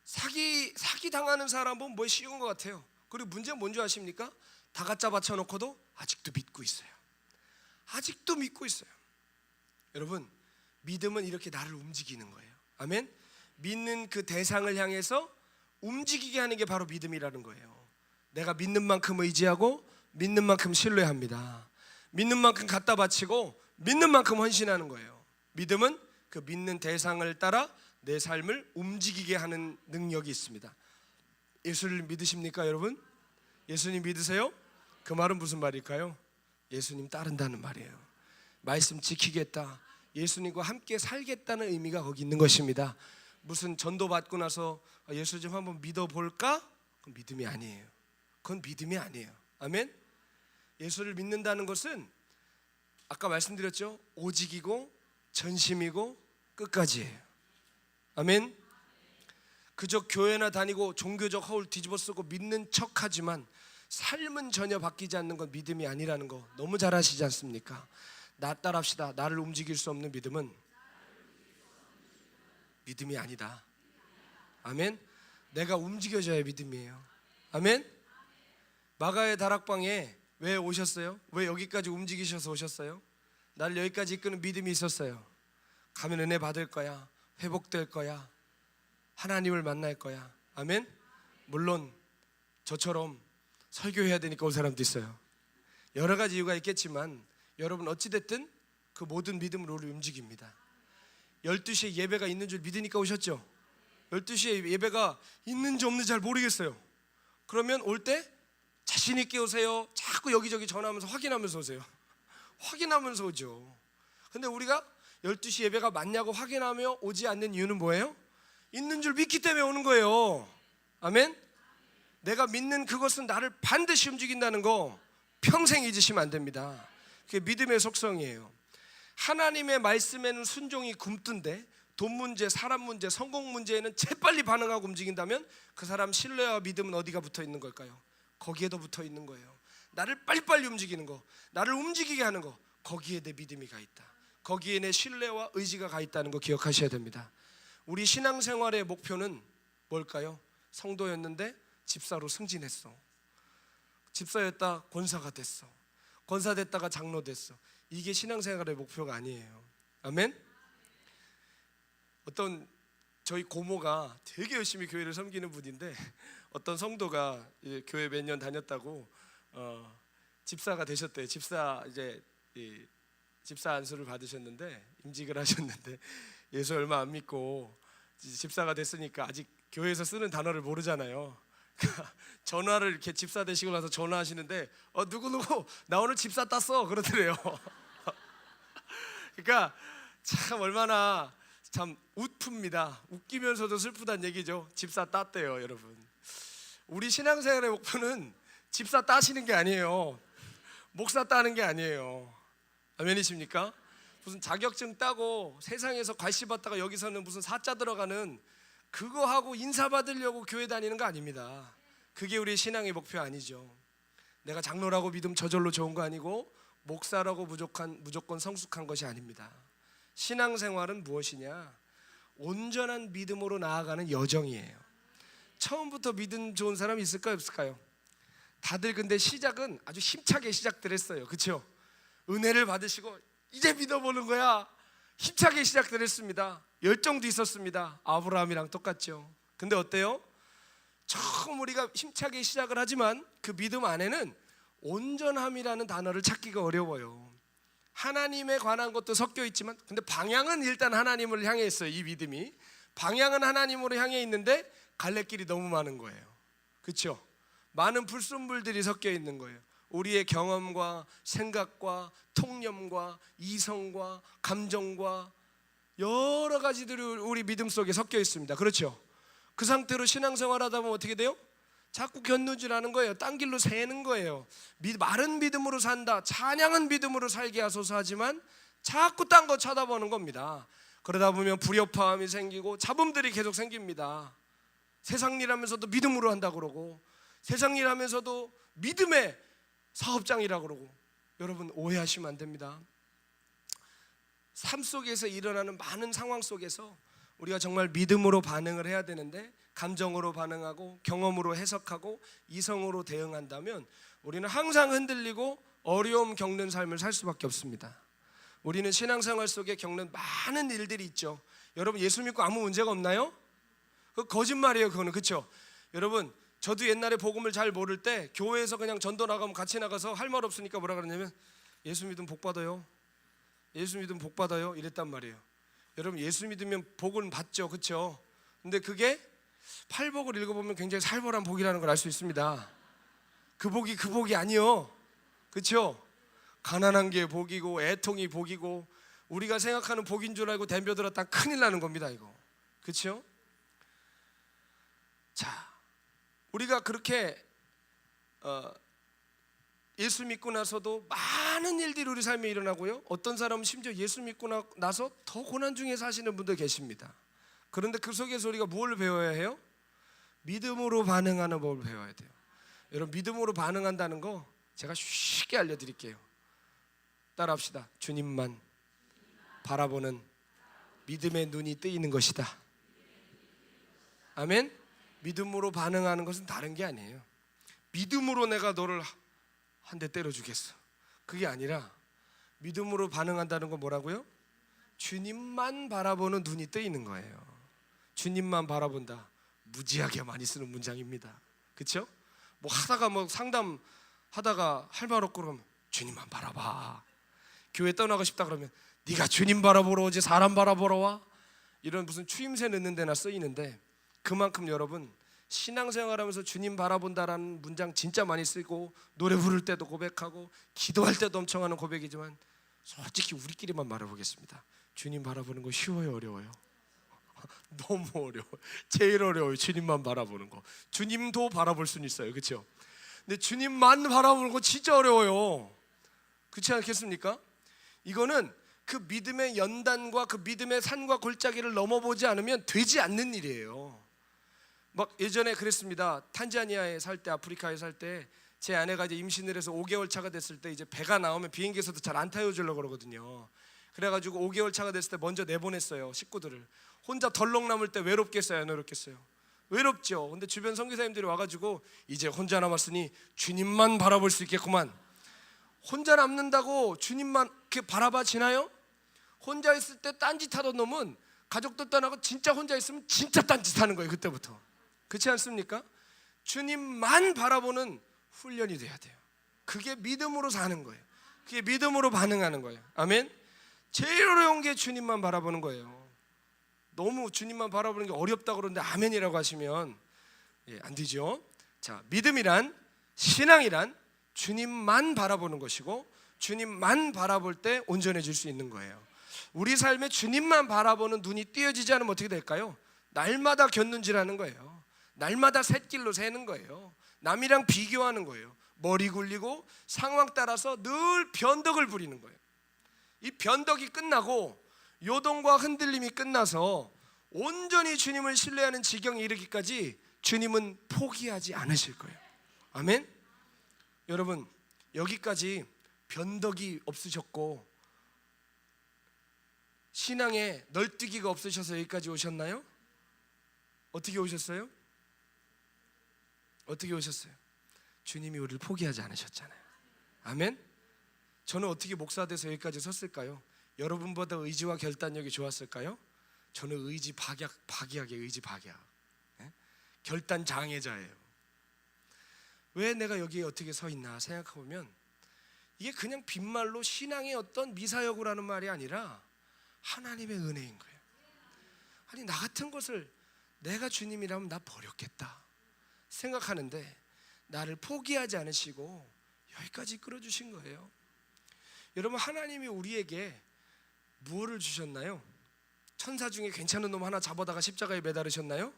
사기 당하는 사람은 뭐에 씌운 것 같아요. 그리고 문제는 뭔지 아십니까? 다 갖다 바쳐놓고도 아직도 믿고 있어요. 아직도 믿고 있어요. 여러분, 믿음은 이렇게 나를 움직이는 거예요. 아멘. 믿는 그 대상을 향해서 움직이게 하는 게 바로 믿음이라는 거예요. 내가 믿는 만큼 의지하고 믿는 만큼 신뢰합니다. 믿는 만큼 갖다 바치고 믿는 만큼 헌신하는 거예요. 믿음은 그 믿는 대상을 따라 내 삶을 움직이게 하는 능력이 있습니다. 예수를 믿으십니까, 여러분? 예수님 믿으세요? 그 말은 무슨 말일까요? 예수님 따른다는 말이에요. 말씀 지키겠다, 예수님과 함께 살겠다는 의미가 거기 있는 것입니다. 무슨 전도 받고 나서 예수 좀 한번 믿어볼까? 그건 믿음이 아니에요. 그건 믿음이 아니에요. 아멘? 예수를 믿는다는 것은 아까 말씀드렸죠? 오직이고 전심이고 끝까지예요. 아멘. 그저 교회나 다니고 종교적 허울 뒤집어 쓰고 믿는 척하지만 삶은 전혀 바뀌지 않는 건 믿음이 아니라는 거 너무 잘 아시지 않습니까? 나 따라합시다. 나를 움직일 수 없는 믿음은 믿음이 아니다. 아멘. 내가 움직여져야 믿음이에요. 아멘. 마가의 다락방에 왜 오셨어요? 왜 여기까지 움직이셔서 오셨어요? 나를 여기까지 이끄는 믿음이 있었어요. 가면 은혜 받을 거야, 회복될 거야, 하나님을 만날 거야. 아멘. 물론 저처럼 설교해야 되니까 온 사람도 있어요. 여러 가지 이유가 있겠지만 여러분 어찌됐든 그 모든 믿음으로 우리 움직입니다. 12시에 예배가 있는 줄 믿으니까 오셨죠? 12시에 예배가 있는지 없는지 잘 모르겠어요. 그러면 올 때 자신 있게 오세요. 자꾸 여기저기 전화하면서 확인하면서 오세요. 확인하면서 오죠. 근데 우리가 12시 예배가 맞냐고 확인하며 오지 않는 이유는 뭐예요? 있는 줄 믿기 때문에 오는 거예요. 아멘. 내가 믿는 그것은 나를 반드시 움직인다는 거 평생 잊으시면 안 됩니다. 그게 믿음의 속성이에요. 하나님의 말씀에는 순종이 굼뜬데 돈 문제, 사람 문제, 성공 문제에는 재빨리 반응하고 움직인다면 그 사람 신뢰와 믿음은 어디가 붙어 있는 걸까요? 거기에도 붙어 있는 거예요. 나를 빨리빨리 움직이는 거, 나를 움직이게 하는 거, 거기에 내 믿음이 가 있다. 거기에 내 신뢰와 의지가 가 있다는 거 기억하셔야 됩니다. 우리 신앙생활의 목표는 뭘까요? 성도였는데 집사로 승진했어. 집사였다 권사가 됐어. 권사 됐다가 장로 됐어. 이게 신앙생활의 목표가 아니에요. 아멘? 어떤 저희 고모가 되게 열심히 교회를 섬기는 분인데 어떤 성도가 교회 몇 년 다녔다고 집사가 되셨대요. 집사 안수를 받으셨는데 임직을 하셨는데 예수 얼마 안 믿고 집사가 됐으니까 아직 교회에서 쓰는 단어를 모르잖아요. 전화를 이렇게 집사 되시고 나서 전화하시는데 누구누구 나 오늘 집사 땄어 그러더래요. 그러니까 참 얼마나 참 웃픕니다. 웃기면서도 슬프단 얘기죠. 집사 땄대요. 여러분, 우리 신앙생활의 목표는 집사 따시는 게 아니에요. 목사 따는 게 아니에요. 아멘이십니까? 무슨 자격증 따고 세상에서 괄시 받다가 여기서는 무슨 사자 들어가는 그거 하고 인사 받으려고 교회 다니는 거 아닙니다. 그게 우리 신앙의 목표 아니죠. 내가 장로라고 믿음 저절로 좋은 거 아니고 목사라고 무조건 성숙한 것이 아닙니다. 신앙생활은 무엇이냐? 온전한 믿음으로 나아가는 여정이에요. 처음부터 믿음 좋은 사람 있을까요, 없을까요? 다들 근데 시작은 아주 힘차게 시작들 했어요. 그렇죠? 은혜를 받으시고 이제 믿어보는 거야, 힘차게 시작들 했습니다. 열정도 있었습니다. 아브라함이랑 똑같죠. 근데 어때요? 처음 우리가 힘차게 시작을 하지만 그 믿음 안에는 온전함이라는 단어를 찾기가 어려워요. 하나님에 관한 것도 섞여 있지만 근데 방향은 일단 하나님을 향해 있어요. 이 믿음이 방향은 하나님으로 향해 있는데 갈래길이 너무 많은 거예요. 그렇죠? 많은 불순물들이 섞여 있는 거예요. 우리의 경험과 생각과 통념과 이성과 감정과 여러 가지들이 우리 믿음 속에 섞여 있습니다. 그렇죠? 그 상태로 신앙생활 하다 보면 어떻게 돼요? 자꾸 견누질하는 거예요. 딴 길로 새는 거예요. 마른 믿음으로 산다, 찬양한 믿음으로 살게 하소서 하지만 자꾸 딴 거 쳐다보는 겁니다. 그러다 보면 불협화음이 생기고 잡음들이 계속 생깁니다. 세상 일 하면서도 믿음으로 한다고 그러고 세상 일 하면서도 믿음의 사업장이라고 그러고. 여러분, 오해하시면 안 됩니다. 삶 속에서 일어나는 많은 상황 속에서 우리가 정말 믿음으로 반응을 해야 되는데 감정으로 반응하고 경험으로 해석하고 이성으로 대응한다면 우리는 항상 흔들리고 어려움 겪는 삶을 살 수밖에 없습니다. 우리는 신앙생활 속에 겪는 많은 일들이 있죠. 여러분, 예수 믿고 아무 문제가 없나요? 그 거짓말이에요. 그거는. 그렇죠? 여러분, 저도 옛날에 복음을 잘 모를 때 교회에서 그냥 전도 나가면 같이 나가서 할 말 없으니까 뭐라 그러냐면 예수 믿으면 복 받아요, 예수 믿으면 복 받아요 이랬단 말이에요. 여러분, 예수 믿으면 복은 받죠. 그렇죠? 근데 그게 팔복을 읽어보면 굉장히 살벌한 복이라는 걸 알 수 있습니다. 그 복이 아니요. 그렇죠? 가난한 게 복이고 애통이 복이고 우리가 생각하는 복인 줄 알고 덤벼들었다 큰일 나는 겁니다. 이거. 그렇죠? 자, 우리가 그렇게 예수 믿고 나서도 많은 일들이 우리 삶에 일어나고요. 어떤 사람은 심지어 예수 믿고 나서 더 고난 중에 사시는 분들 계십니다. 그런데 그 속에서 우리가 뭘 배워야 해요? 믿음으로 반응하는 법을 배워야 돼요. 여러분, 믿음으로 반응한다는 거 제가 쉽게 알려드릴게요. 따라합시다. 주님만 바라보는 믿음의 눈이 뜨이는 것이다. 아멘. 믿음으로 반응하는 것은 다른 게 아니에요. 믿음으로 내가 너를 한 대 때려주겠어, 그게 아니라 믿음으로 반응한다는 건 뭐라고요? 주님만 바라보는 눈이 뜨이는 거예요. 주님만 바라본다, 무지하게 많이 쓰는 문장입니다. 그렇죠? 뭐 하다가 뭐 상담하다가 할 말 없고 그러면 주님만 바라봐. 교회 떠나고 싶다 그러면 네가 주님 바라보러 오지 사람 바라보러 와? 이런 무슨 추임새 넣는 데나 쓰이는데 그만큼 여러분, 신앙생활하면서 주님 바라본다라는 문장 진짜 많이 쓰고 노래 부를 때도 고백하고 기도할 때도 엄청 하는 고백이지만 솔직히 우리끼리만 말해보겠습니다. 주님 바라보는 거 쉬워요, 어려워요? 너무 어려워요. 제일 어려워요. 주님만 바라보는 거. 주님도 바라볼 수는 있어요. 그렇죠? 근데 주님만 바라보는 거 진짜 어려워요. 그렇지 않겠습니까? 이거는 그 믿음의 연단과 그 믿음의 산과 골짜기를 넘어보지 않으면 되지 않는 일이에요. 막 예전에 그랬습니다. 탄자니아에 살 때, 아프리카에 살 때 제 아내가 이제 임신을 해서 5개월 차가 됐을 때 이제 배가 나오면 비행기에서도 잘 안 태워주려고 그러거든요. 그래가지고 5개월 차가 됐을 때 먼저 내보냈어요, 식구들을. 혼자 덜렁 남을 때 외롭겠어요, 안 외롭겠어요? 외롭죠. 근데 주변 선교사님들이 와가지고 이제 혼자 남았으니 주님만 바라볼 수 있겠구만. 혼자 남는다고 주님만 이렇게 바라봐지나요? 혼자 있을 때 딴짓하던 놈은 가족도 떠나고 진짜 혼자 있으면 진짜 딴짓하는 거예요, 그때부터. 그렇지 않습니까? 주님만 바라보는 훈련이 돼야 돼요. 그게 믿음으로 사는 거예요. 그게 믿음으로 반응하는 거예요. 아멘. 제일 어려운 게 주님만 바라보는 거예요. 너무 주님만 바라보는 게 어렵다고 그러는데 아멘이라고 하시면 안 되죠. 자, 믿음이란, 신앙이란 주님만 바라보는 것이고 주님만 바라볼 때 온전해질 수 있는 거예요. 우리 삶에 주님만 바라보는 눈이 띄어지지 않으면 어떻게 될까요? 날마다 곁눈질하는 거예요. 날마다 샛길로 새는 거예요. 남이랑 비교하는 거예요. 머리 굴리고 상황 따라서 늘 변덕을 부리는 거예요. 이 변덕이 끝나고 요동과 흔들림이 끝나서 온전히 주님을 신뢰하는 지경에 이르기까지 주님은 포기하지 않으실 거예요. 아멘. 여러분, 여기까지 변덕이 없으셨고 신앙에 널뛰기가 없으셔서 여기까지 오셨나요? 어떻게 오셨어요? 어떻게 오셨어요? 주님이 우리를 포기하지 않으셨잖아요. 아멘. 저는 어떻게 목사 돼서 여기까지 섰을까요? 여러분보다 의지와 결단력이 좋았을까요? 저는 의지 박약의 의지 박약, 결단 장애자예요. 왜 내가 여기에 어떻게 서 있나 생각해보면 이게 그냥 빈말로 신앙의 어떤 미사여구라는 말이 아니라 하나님의 은혜인 거예요. 아니, 나 같은 것을 내가 주님이라면 나 버렸겠다 생각하는데 나를 포기하지 않으시고 여기까지 끌어주신 거예요. 여러분, 하나님이 우리에게 무엇을 주셨나요? 천사 중에 괜찮은 놈 하나 잡아다가 십자가에 매달으셨나요?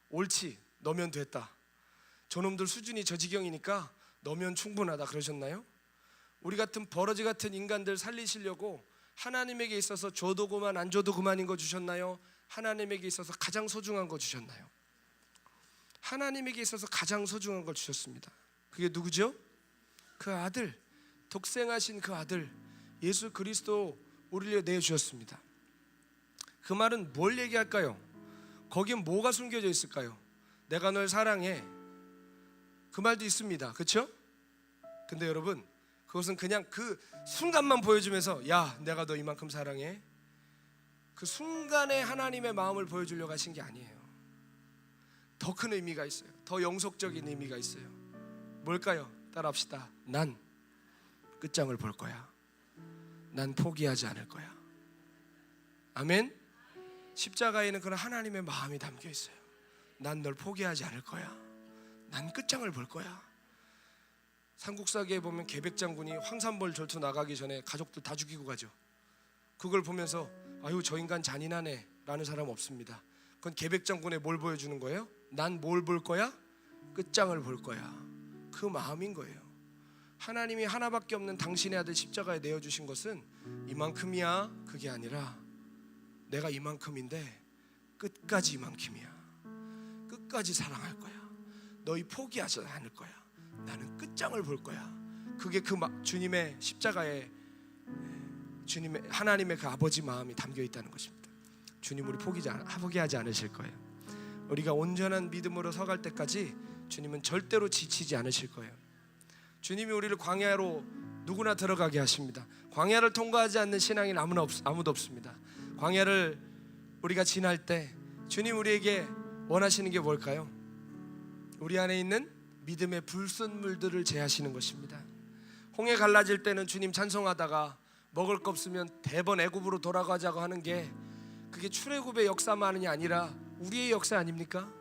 옳지, 너면 됐다. 저놈들 수준이 저 지경이니까 너면 충분하다 그러셨나요? 우리 같은 버러지 같은 인간들 살리시려고 하나님에게 있어서 줘도 그만 안 줘도 그만인 거 주셨나요? 하나님에게 있어서 가장 소중한 거 주셨나요? 하나님에게 있어서 가장 소중한 걸 주셨습니다. 그게 누구죠? 그 아들, 독생하신 그 아들 예수 그리스도 우리를 내주셨습니다. 그 말은 뭘 얘기할까요? 거기에 뭐가 숨겨져 있을까요? 내가 널 사랑해, 그 말도 있습니다. 그렇죠? 근데 여러분, 그것은 그냥 그 순간만 보여주면서 야, 내가 너 이만큼 사랑해, 그 순간에 하나님의 마음을 보여주려고 하신 게 아니에요. 더 큰 의미가 있어요. 더 영속적인 의미가 있어요. 뭘까요? 따라합시다. 난 끝장을 볼 거야. 난 포기하지 않을 거야. 아멘. 십자가에는 그런 하나님의 마음이 담겨 있어요. 난 널 포기하지 않을 거야. 난 끝장을 볼 거야. 삼국사기에 보면 계백장군이 황산벌 전투 나가기 전에 가족들 다 죽이고 가죠. 그걸 보면서 아유, 저 인간 잔인하네 라는 사람 없습니다. 그건 계백장군에 뭘 보여주는 거예요? 난 뭘 볼 거야? 끝장을 볼 거야. 그 마음인 거예요. 하나님이 하나밖에 없는 당신의 아들 십자가에 내어주신 것은 이만큼이야 그게 아니라 내가 이만큼인데 끝까지 이만큼이야. 끝까지 사랑할 거야. 너희 포기하지 않을 거야. 나는 끝장을 볼 거야. 그게 그 주님의 십자가에 주님의 하나님의 그 아버지 마음이 담겨 있다는 것입니다. 주님 우리 포기하지 않으실 거예요. 우리가 온전한 믿음으로 서갈 때까지 주님은 절대로 지치지 않으실 거예요. 주님이 우리를 광야로 누구나 들어가게 하십니다. 광야를 통과하지 않는 신앙인 아무도 없습니다. 광야를 우리가 지날 때 주님 우리에게 원하시는 게 뭘까요? 우리 안에 있는 믿음의 불순물들을 제하시는 것입니다. 홍해 갈라질 때는 주님 찬송하다가 먹을 거 없으면 대번 애굽으로 돌아가자고 하는 게 그게 출애굽의 역사만이 아니라 우리의 역사 아닙니까?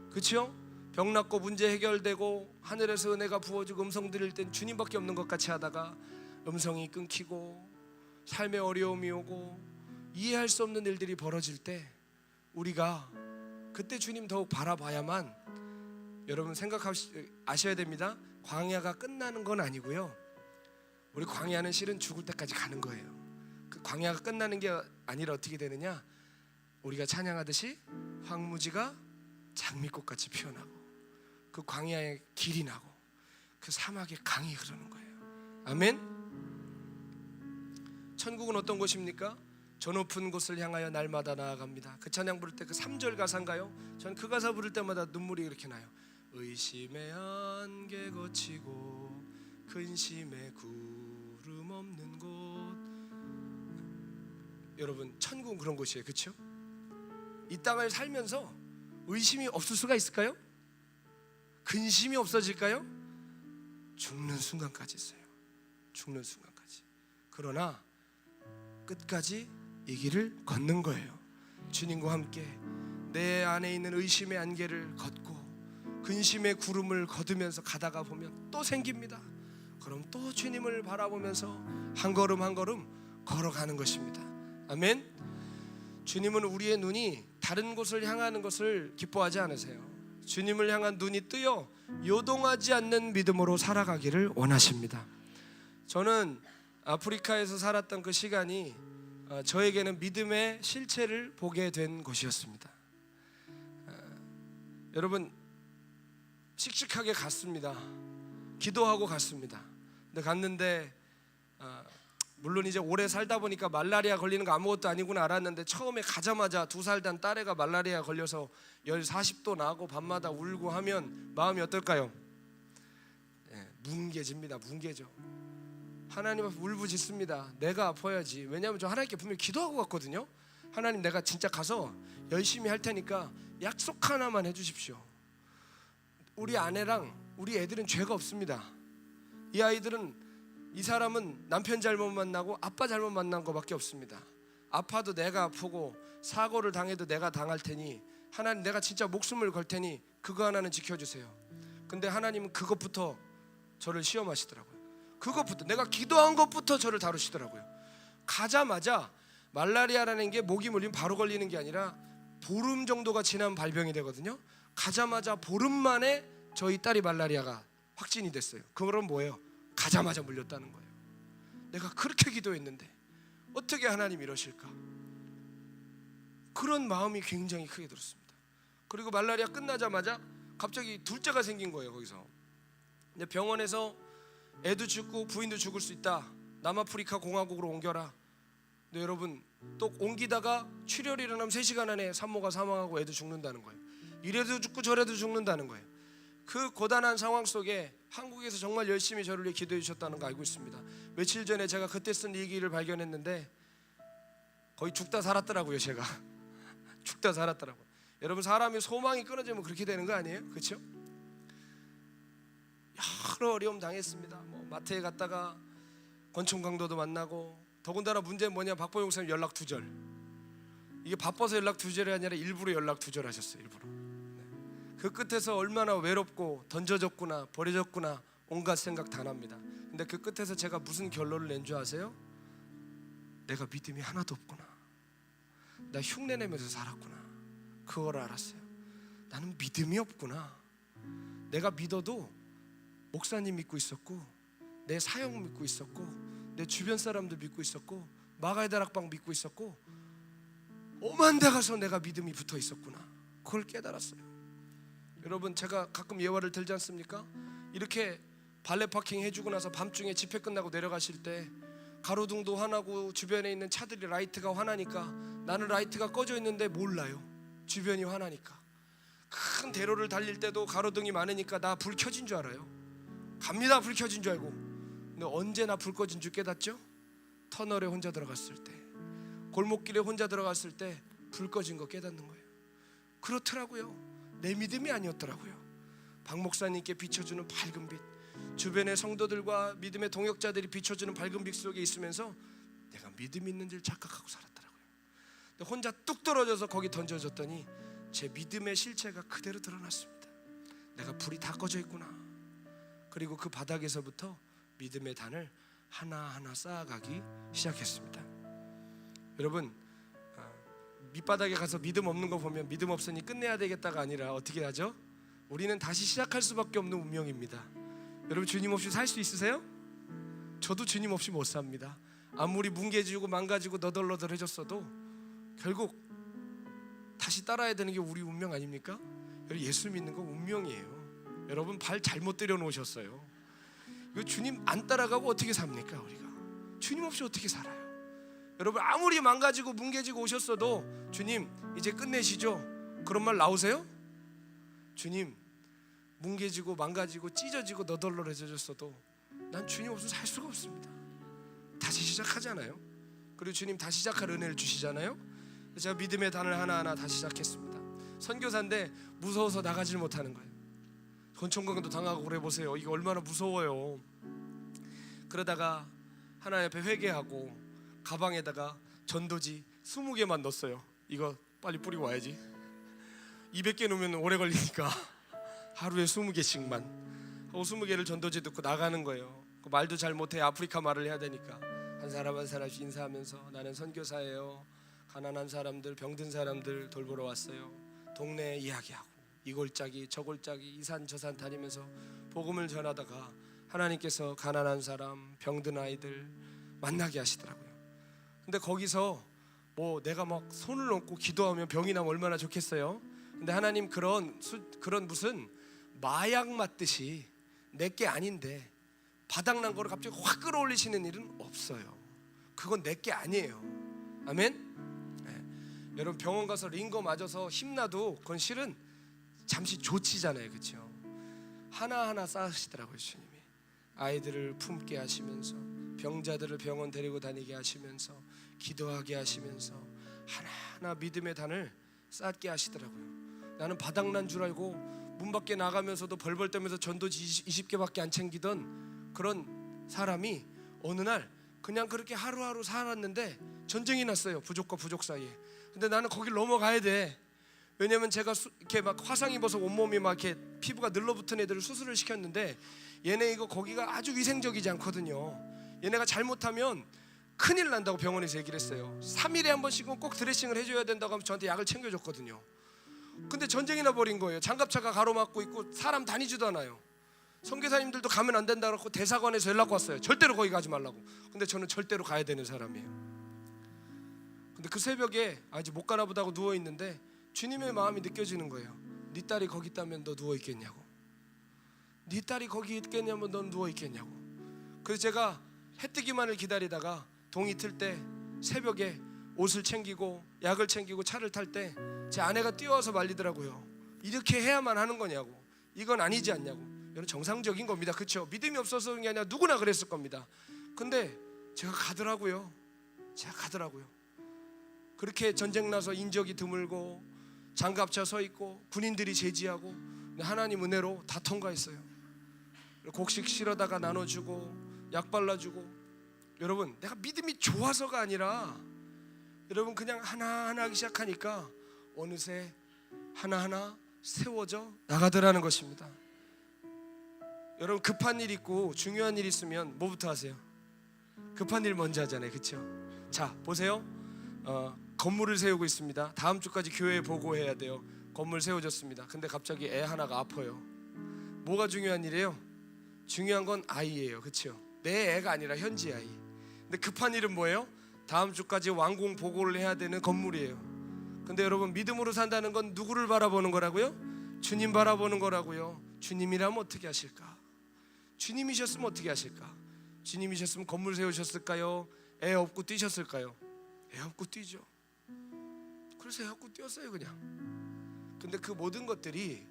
그렇죠? 병 낫고 문제 해결되고 하늘에서 은혜가 부어지고 음성 들릴 땐 주님밖에 없는 것 같이 하다가 음성이 끊기고 삶의 어려움이 오고 이해할 수 없는 일들이 벌어질 때 우리가 그때 주님 더욱 바라봐야만, 여러분 아셔야 됩니다. 광야가 끝나는 건 아니고요. 우리 광야는 실은 죽을 때까지 가는 거예요. 그 광야가 끝나는 게 아니라 어떻게 되느냐? 우리가 찬양하듯이 황무지가 장미꽃같이 피어나고 그 광야에 길이 나고 그 사막에 강이 흐르는 거예요. 아멘. 천국은 어떤 곳입니까? 저 높은 곳을 향하여 날마다 나아갑니다. 그 찬양 부를 때 그 3절 가사인가요? 전 그 가사 부를 때마다 눈물이 이렇게 나요. 의심의 안개 거치고 근심의 구름 없는 곳. 여러분, 천국은 그런 곳이에요. 그렇죠? 이 땅을 살면서 의심이 없을 수가 있을까요? 근심이 없어질까요? 죽는 순간까지 있어요. 죽는 순간까지. 그러나 끝까지 이 길을 걷는 거예요. 주님과 함께 내 안에 있는 의심의 안개를 걷고 그 근심의 구름을 거두면서 가다가 보면 또 생깁니다. 그럼 또 주님을 바라보면서 한 걸음 한 걸음 걸어가는 것입니다. 아멘. 주님은 우리의 눈이 다른 곳을 향하는 것을 기뻐하지 않으세요. 주님을 향한 눈이 뜨여 요동하지 않는 믿음으로 살아가기를 원하십니다. 저는 아프리카에서 살았던 그 시간이 저에게는 믿음의 실체를 보게 된 곳이었습니다. 여러분, 씩씩하게 갔습니다. 기도하고 갔습니다. 근데 갔는데 물론 이제 오래 살다 보니까 말라리아 걸리는 거 아무것도 아니구나 알았는데, 처음에 가자마자 2살 단 딸애가 말라리아 걸려서 열 40도 나고 밤마다 울고 하면 마음이 어떨까요? 뭉개집니다. 뭉개져. 하나님 앞에 울부짖습니다. 내가 아파야지. 왜냐하면 저 하나님께 분명히 기도하고 갔거든요. 하나님, 내가 진짜 가서 열심히 할 테니까 약속 하나만 해주십시오. 우리 아내랑 우리 애들은 죄가 없습니다. 이 아이들은, 이 사람은 남편 잘못 만나고 아빠 잘못 만난 것밖에 없습니다. 아파도 내가 아프고 사고를 당해도 내가 당할 테니 하나님, 내가 진짜 목숨을 걸 테니 그거 하나는 지켜주세요. 근데 하나님은 그것부터 저를 시험하시더라고요. 그것부터, 내가 기도한 것부터 저를 다루시더라고요. 가자마자 말라리아라는 게 모기 물리면 바로 걸리는 게 아니라 보름 정도가 지나면 발병이 되거든요. 가자마자 보름 만에 저희 딸이 말라리아가 확진이 됐어요. 그럼 뭐예요? 가자마자 물렸다는 거예요. 내가 그렇게 기도했는데 어떻게 하나님 이러실까? 그런 마음이 굉장히 크게 들었습니다. 그리고 말라리아 끝나자마자 갑자기 둘째가 생긴 거예요. 거기서 근데 병원에서 애도 죽고 부인도 죽을 수 있다, 남아프리카 공화국으로 옮겨라. 근데 여러분, 또 옮기다가 출혈이 일어나면 3시간 안에 산모가 사망하고 애도 죽는다는 거예요. 이래도 죽고 저래도 죽는다는 거예요. 그 고단한 상황 속에 한국에서 정말 열심히 저를 위해 기도해 주셨다는 거 알고 있습니다. 며칠 전에 제가 그때 쓴 일기를 발견했는데 거의 죽다 살았더라고요. 제가 죽다 살았더라고요. 여러분, 사람이 소망이 끊어지면 그렇게 되는 거 아니에요? 그렇죠? 여러 어려움 당했습니다. 마트에 갔다가 권총 강도도 만나고, 더군다나 문제는 뭐냐, 박보영 목사님 연락 두절. 이게 바빠서 연락 두절이 아니라 일부러 연락 두절하셨어요. 일부러. 그 끝에서 얼마나 외롭고 던져졌구나, 버려졌구나, 온갖 생각 다 납니다. 근데 그 끝에서 제가 무슨 결론을 낸 줄 아세요? 내가 믿음이 하나도 없구나. 나 흉내내면서 살았구나. 그걸 알았어요. 나는 믿음이 없구나. 내가 믿어도 목사님 믿고 있었고, 내 사역 믿고 있었고, 내 주변 사람들 믿고 있었고, 마가의 다락방 믿고 있었고, 오만 데 가서 내가 믿음이 붙어 있었구나. 그걸 깨달았어요. 여러분, 제가 가끔 예화를 들지 않습니까? 이렇게 발레 파킹 해주고 나서 밤중에 집회 끝나고 내려가실 때 가로등도 화나고 주변에 있는 차들이 라이트가 화나니까 나는 라이트가 꺼져 있는데 몰라요. 주변이 화나니까. 큰 대로를 달릴 때도 가로등이 많으니까 나 불 켜진 줄 알아요. 갑니다. 불 켜진 줄 알고. 근데 언제나 불 꺼진 줄 깨닫죠? 터널에 혼자 들어갔을 때, 골목길에 혼자 들어갔을 때 불 꺼진 거 깨닫는 거예요. 그렇더라고요. 내 믿음이 아니었더라고요. 박 목사님께 비춰주는 밝은 빛, 주변의 성도들과 믿음의 동역자들이 비춰주는 밝은 빛 속에 있으면서 내가 믿음 있는 줄 착각하고 살았더라고요. 근데 혼자 뚝 떨어져서 거기 던져졌더니 제 믿음의 실체가 그대로 드러났습니다. 내가 불이 다 꺼져 있구나. 그리고 그 바닥에서부터 믿음의 단을 하나하나 쌓아가기 시작했습니다. 여러분, 밑바닥에 가서 믿음 없는 거 보면 믿음 없으니 끝내야 되겠다가 아니라 어떻게 하죠? 우리는 다시 시작할 수밖에 없는 운명입니다. 여러분, 주님 없이 살 수 있으세요? 저도 주님 없이 못 삽니다. 아무리 뭉개지고 망가지고 너덜너덜해졌어도 결국 다시 따라야 되는 게 우리 운명 아닙니까? 여러분, 예수 믿는 건 운명이에요. 여러분, 발 잘못 들여놓으셨어요. 이거 주님 안 따라가고 어떻게 삽니까? 우리가 주님 없이 어떻게 살아요? 여러분, 아무리 망가지고 뭉개지고 오셨어도 주님 이제 끝내시죠? 그런 말 나오세요? 주님, 뭉개지고 망가지고 찢어지고 너덜너덜해졌어도 난 주님 없으면 살 수가 없습니다. 다시 시작하잖아요. 그리고 주님 다시 시작할 은혜를 주시잖아요. 제가 믿음의 단을 하나하나 다시 시작했습니다. 선교사인데 무서워서 나가질 못하는 거예요. 권총강도 당하고 그래 보세요. 이게 얼마나 무서워요. 그러다가 하나님 앞에 회개하고 가방에다가 전도지 20개만 넣었어요. 이거 빨리 뿌리고 와야지. 200개 놓으면 오래 걸리니까 하루에 20개씩만 하고 20개를 전도지 듣고 나가는 거예요. 그 말도 잘 못해 아프리카 말을 해야 되니까 한 사람 한 사람씩 인사하면서 나는 선교사예요. 가난한 사람들, 병든 사람들 돌보러 왔어요. 동네 이야기하고 이 골짜기 저 골짜기 이 산 저 산 다니면서 복음을 전하다가 하나님께서 가난한 사람, 병든 아이들 만나게 하시더라고요. 근데 거기서 뭐 내가 막 손을 얹고 기도하면 병이 나면 얼마나 좋겠어요. 근데 하나님 그런 무슨 마약 맞듯이 내게 아닌데 바닥난 거를 갑자기 확 끌어올리시는 일은 없어요. 그건 내게 아니에요. 아멘. 네. 여러분 병원 가서 링거 맞아서 힘나도 그건 실은 잠시 조치잖아요, 그렇죠? 하나하나 쌓으시더라고요, 주님이. 아이들을 품게 하시면서 병자들을 병원 데리고 다니게 하시면서 기도하게 하시면서 하나하나 믿음의 단을 쌓게 하시더라고요. 나는 바닥난 줄 알고 문 밖에 나가면서도 벌벌 떨면서 전도지 20개밖에 안 챙기던 그런 사람이 어느 날 그냥 그렇게 하루하루 살았는데 전쟁이 났어요. 부족과 부족 사이에. 근데 나는 거길 넘어가야 돼. 왜냐면 제가 이렇게 막 화상 입어서 온몸이 막 이렇게 피부가 늘러붙은 애들을 수술을 시켰는데 얘네 이거 거기가 아주 위생적이지 않거든요. 얘네가 잘못하면 큰일 난다고 병원에서 얘기를 했어요. 3일에 한 번씩은 꼭 드레싱을 해줘야 된다고 하면서 저한테 약을 챙겨줬거든요. 근데 전쟁이 나버린 거예요. 장갑차가 가로막고 있고 사람 다니지도 않아요. 선교사님들도 가면 안 된다고 하고 대사관에서 연락 왔어요. 절대로 거기 가지 말라고. 근데 저는 절대로 가야 되는 사람이에요. 근데 그 새벽에 아직 못 가나 보다 하고 누워있는데 주님의 마음이 느껴지는 거예요. 네 딸이 거기 있다면 너 누워있겠냐고. 네 딸이 거기 있겠냐면 넌 누워있겠냐고. 그래서 제가 해 뜨기만을 기다리다가 동이 틀 때 새벽에 옷을 챙기고 약을 챙기고 차를 탈 때 제 아내가 뛰어와서 말리더라고요. 이렇게 해야만 하는 거냐고. 이건 아니지 않냐고. 이건 정상적인 겁니다. 그렇죠? 믿음이 없어서 그런 게 아니라 누구나 그랬을 겁니다. 근데 제가 가더라고요. 그렇게 전쟁 나서 인적이 드물고 장갑차 서 있고 군인들이 제지하고 하나님 은혜로 다 통과했어요. 곡식 실어다가 나눠주고 약 발라주고. 여러분 내가 믿음이 좋아서가 아니라 여러분 그냥 하나하나 하기 시작하니까 어느새 하나하나 세워져 나가더라는 것입니다. 여러분 급한 일 있고 중요한 일 있으면 뭐부터 하세요? 급한 일 먼저 하잖아요, 그렇죠? 자 보세요. 건물을 세우고 있습니다. 다음 주까지 교회에 보고해야 돼요. 건물 세워졌습니다. 근데 갑자기 애 하나가 아파요. 뭐가 중요한 일이에요? 중요한 건 아이예요, 그렇죠? 내 애가 아니라 현지 아이. 근데 급한 일은 뭐예요? 다음 주까지 완공 보고를 해야 되는 건물이에요. 근데 여러분 믿음으로 산다는 건 누구를 바라보는 거라고요? 주님 바라보는 거라고요. 주님이라면 어떻게 하실까? 주님이셨으면 어떻게 하실까? 주님이셨으면 건물 세우셨을까요? 애 업고 뛰셨을까요? 애 업고 뛰죠. 그래서 애 업고 뛰었어요 그냥. 근데 그 모든 것들이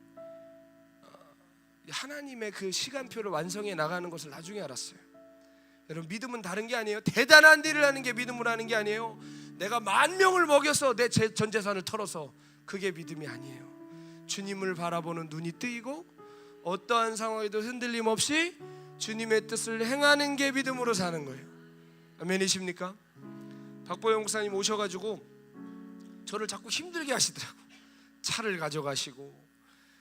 하나님의 그 시간표를 완성해 나가는 것을 나중에 알았어요. 여러분 믿음은 다른 게 아니에요. 대단한 일을 하는 게 믿음으로 하는 게 아니에요. 내가 10,000명을 먹여서 내 전 재산을 털어서 그게 믿음이 아니에요. 주님을 바라보는 눈이 뜨이고 어떠한 상황에도 흔들림 없이 주님의 뜻을 행하는 게 믿음으로 사는 거예요. 아멘이십니까? 박보영 목사님 오셔가지고 저를 자꾸 힘들게 하시더라고. 차를 가져가시고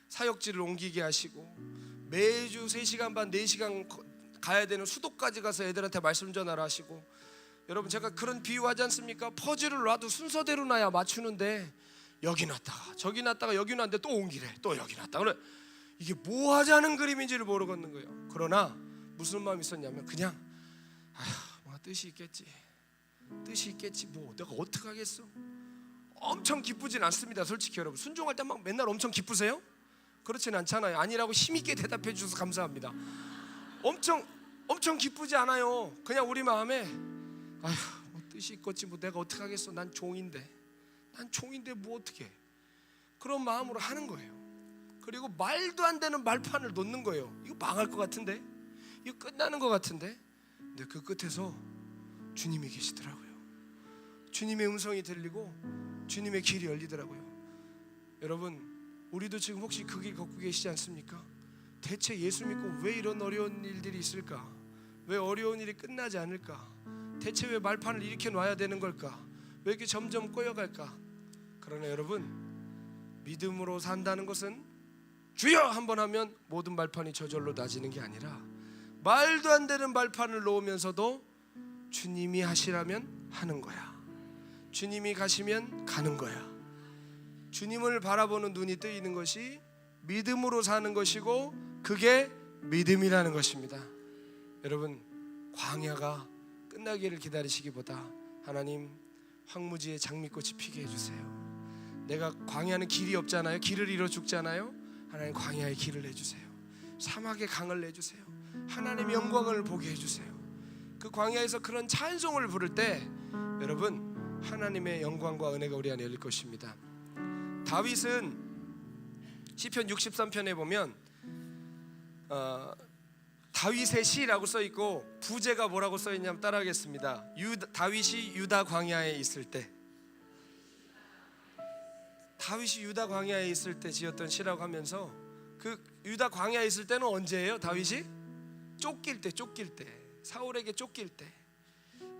사역지를 옮기게 하시고 매주 3시간 반 4시간 가야 되는 수도까지 가서 애들한테 말씀 전하라 하시고. 여러분 제가 그런 비유하지 않습니까? 퍼즐을 놔도 순서대로 놔야 맞추는데 여기 놨다가 저기 놨다가 여기 놨는데 또 옮기래. 또 여기 놨다가. 이게 뭐 하자는 그림인지를 모르겠는 거예요. 그러나 무슨 마음이 있었냐면 그냥 뭐 뜻이 있겠지 뭐 내가 어떡하겠어. 엄청 기쁘진 않습니다. 솔직히 여러분 순종할 때 막 맨날 엄청 기쁘세요? 그렇진 않잖아요. 아니라고 힘있게 대답해 주셔서 감사합니다. 엄청 기쁘지 않아요. 그냥 우리 마음에 뭐 뜻이 있겠지 뭐 내가 어떡하겠어. 난 종인데 뭐 어떡해. 그런 마음으로 하는 거예요. 그리고 말도 안 되는 말판을 놓는 거예요. 이거 망할 것 같은데, 이거 끝나는 것 같은데. 근데 그 끝에서 주님이 계시더라고요. 주님의 음성이 들리고 주님의 길이 열리더라고요. 여러분 우리도 지금 혹시 그 길 걷고 계시지 않습니까? 대체 예수 믿고 왜 이런 어려운 일들이 있을까? 왜 어려운 일이 끝나지 않을까? 대체 왜 말판을 이렇게 놔야 되는 걸까? 왜 이렇게 점점 꼬여갈까? 그러나 여러분 믿음으로 산다는 것은 주여 한번 하면 모든 발판이 저절로 나지는 게 아니라 말도 안 되는 발판을 놓으면서도 주님이 하시라면 하는 거야. 주님이 가시면 가는 거야. 주님을 바라보는 눈이 뜨이는 것이 믿음으로 사는 것이고, 그게 믿음이라는 것입니다. 여러분, 광야가 끝나기를 기다리시기보다 하나님 황무지에 장미꽃이 피게 해주세요. 내가 광야는 길이 없잖아요. 길을 잃어 죽잖아요. 하나님 광야에 길을 내주세요. 사막에 강을 내주세요. 하나님의 영광을 보게 해주세요. 그 광야에서 그런 찬송을 부를 때 여러분, 하나님의 영광과 은혜가 우리 안에 열릴 것입니다. 다윗은 시편 63편에 보면 다윗의 시라고 써있고 부제가 뭐라고 써있냐면 따라하겠습니다. 다윗이 유다 광야에 있을 때, 다윗이 유다 광야에 있을 때 지었던 시라고 하면서, 그 유다 광야에 있을 때는 언제예요? 다윗이 쫓길 때, 사울에게 쫓길 때.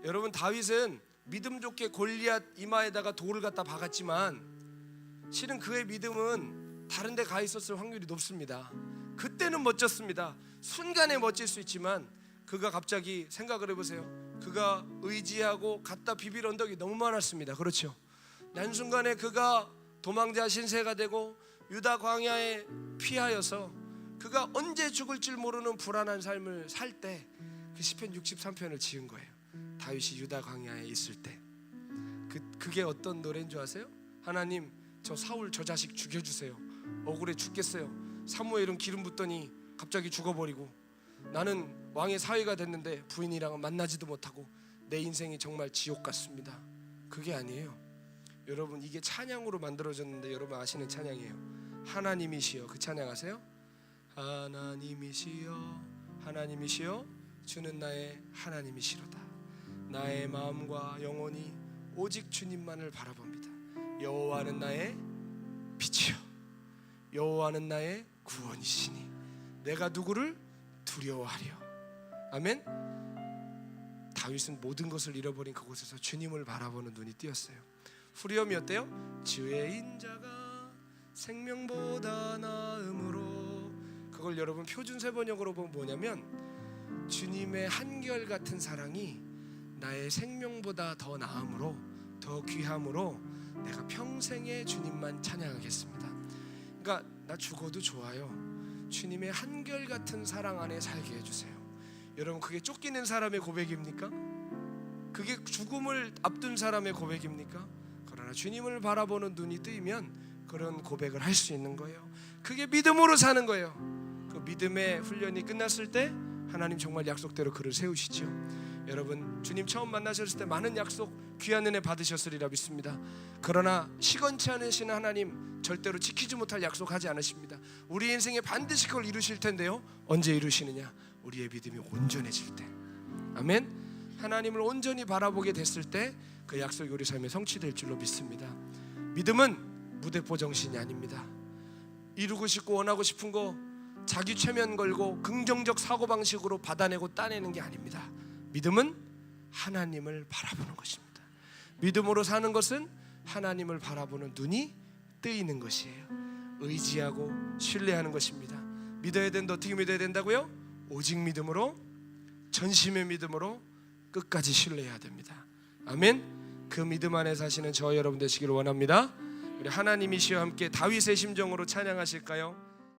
여러분, 다윗은 믿음 좋게 골리앗 이마에다가 돌을 갖다 박았지만 실은 그의 믿음은 다른 데 가 있었을 확률이 높습니다. 그때는 멋졌습니다. 순간에 멋질 수 있지만 그가 갑자기 생각을 해보세요. 그가 의지하고 갖다 비빌 언덕이 너무 많았습니다. 그렇죠? 난순간에 그가 도망자 신세가 되고 유다 광야에 피하여서 그가 언제 죽을 줄 모르는 불안한 삶을 살 때 그 시편 63편을 지은 거예요. 다윗이 유다 광야에 있을 때. 그게 어떤 노래인 줄 아세요? 하나님, 저 사울 저 자식 죽여주세요. 억울해 죽겠어요. 사무엘은 기름 붓더니 갑자기 죽어버리고, 나는 왕의 사위가 됐는데 부인이랑은 만나지도 못하고 내 인생이 정말 지옥 같습니다. 그게 아니에요. 여러분, 이게 찬양으로 만들어졌는데 여러분 아시는 찬양이에요. 하나님이시여. 그 찬양 아세요? 하나님이시여, 하나님이시여, 주는 나의 하나님이시로다. 나의 마음과 영혼이 오직 주님만을 바라봅니다. 여호와는 나의 빛이요, 여호와는 나의 구원이시니 내가 누구를 두려워하리요. 아멘. 다윗은 모든 것을 잃어버린 그곳에서 주님을 바라보는 눈이 띄었어요. 후렴이 어때요? 주의 인자가 생명보다 나음으로. 그걸 여러분 표준세 번역으로 보면 뭐냐면, 주님의 한결같은 사랑이 나의 생명보다 더 나음으로, 더 귀함으로 내가 평생에 주님만 찬양하겠습니다. 그러니까 나 죽어도 좋아요. 주님의 한결같은 사랑 안에 살게 해주세요. 여러분, 그게 쫓기는 사람의 고백입니까? 그게 죽음을 앞둔 사람의 고백입니까? 그러나 주님을 바라보는 눈이 뜨이면 그런 고백을 할 수 있는 거예요. 그게 믿음으로 사는 거예요. 그 믿음의 훈련이 끝났을 때 하나님 정말 약속대로 그를 세우시죠. 여러분, 주님 처음 만나셨을 때 많은 약속, 귀한 은혜 받으셨으리라 믿습니다. 그러나 시건치 않으시는 하나님 절대로 지키지 못할 약속하지 않으십니다. 우리 인생에 반드시 그걸 이루실 텐데요, 언제 이루시느냐? 우리의 믿음이 온전해질 때. 아멘. 하나님을 온전히 바라보게 됐을 때 그 약속이 우리 삶에 성취될 줄로 믿습니다. 믿음은 무대포 정신이 아닙니다. 이루고 싶고 원하고 싶은 거 자기 최면 걸고 긍정적 사고방식으로 받아내고 따내는 게 아닙니다. 믿음은 하나님을 바라보는 것입니다. 믿음으로 사는 것은 하나님을 바라보는 눈이 뜨이는 것이에요. 의지하고 신뢰하는 것입니다. 믿어야 된다. 어떻게 믿어야 된다고요? 오직 믿음으로, 전심의 믿음으로 끝까지 신뢰해야 됩니다. 아멘. 그 믿음 안에 사시는 저 여러분 되시기를 원합니다. 우리 하나님이시여 함께 다윗의 심정으로 찬양하실까요?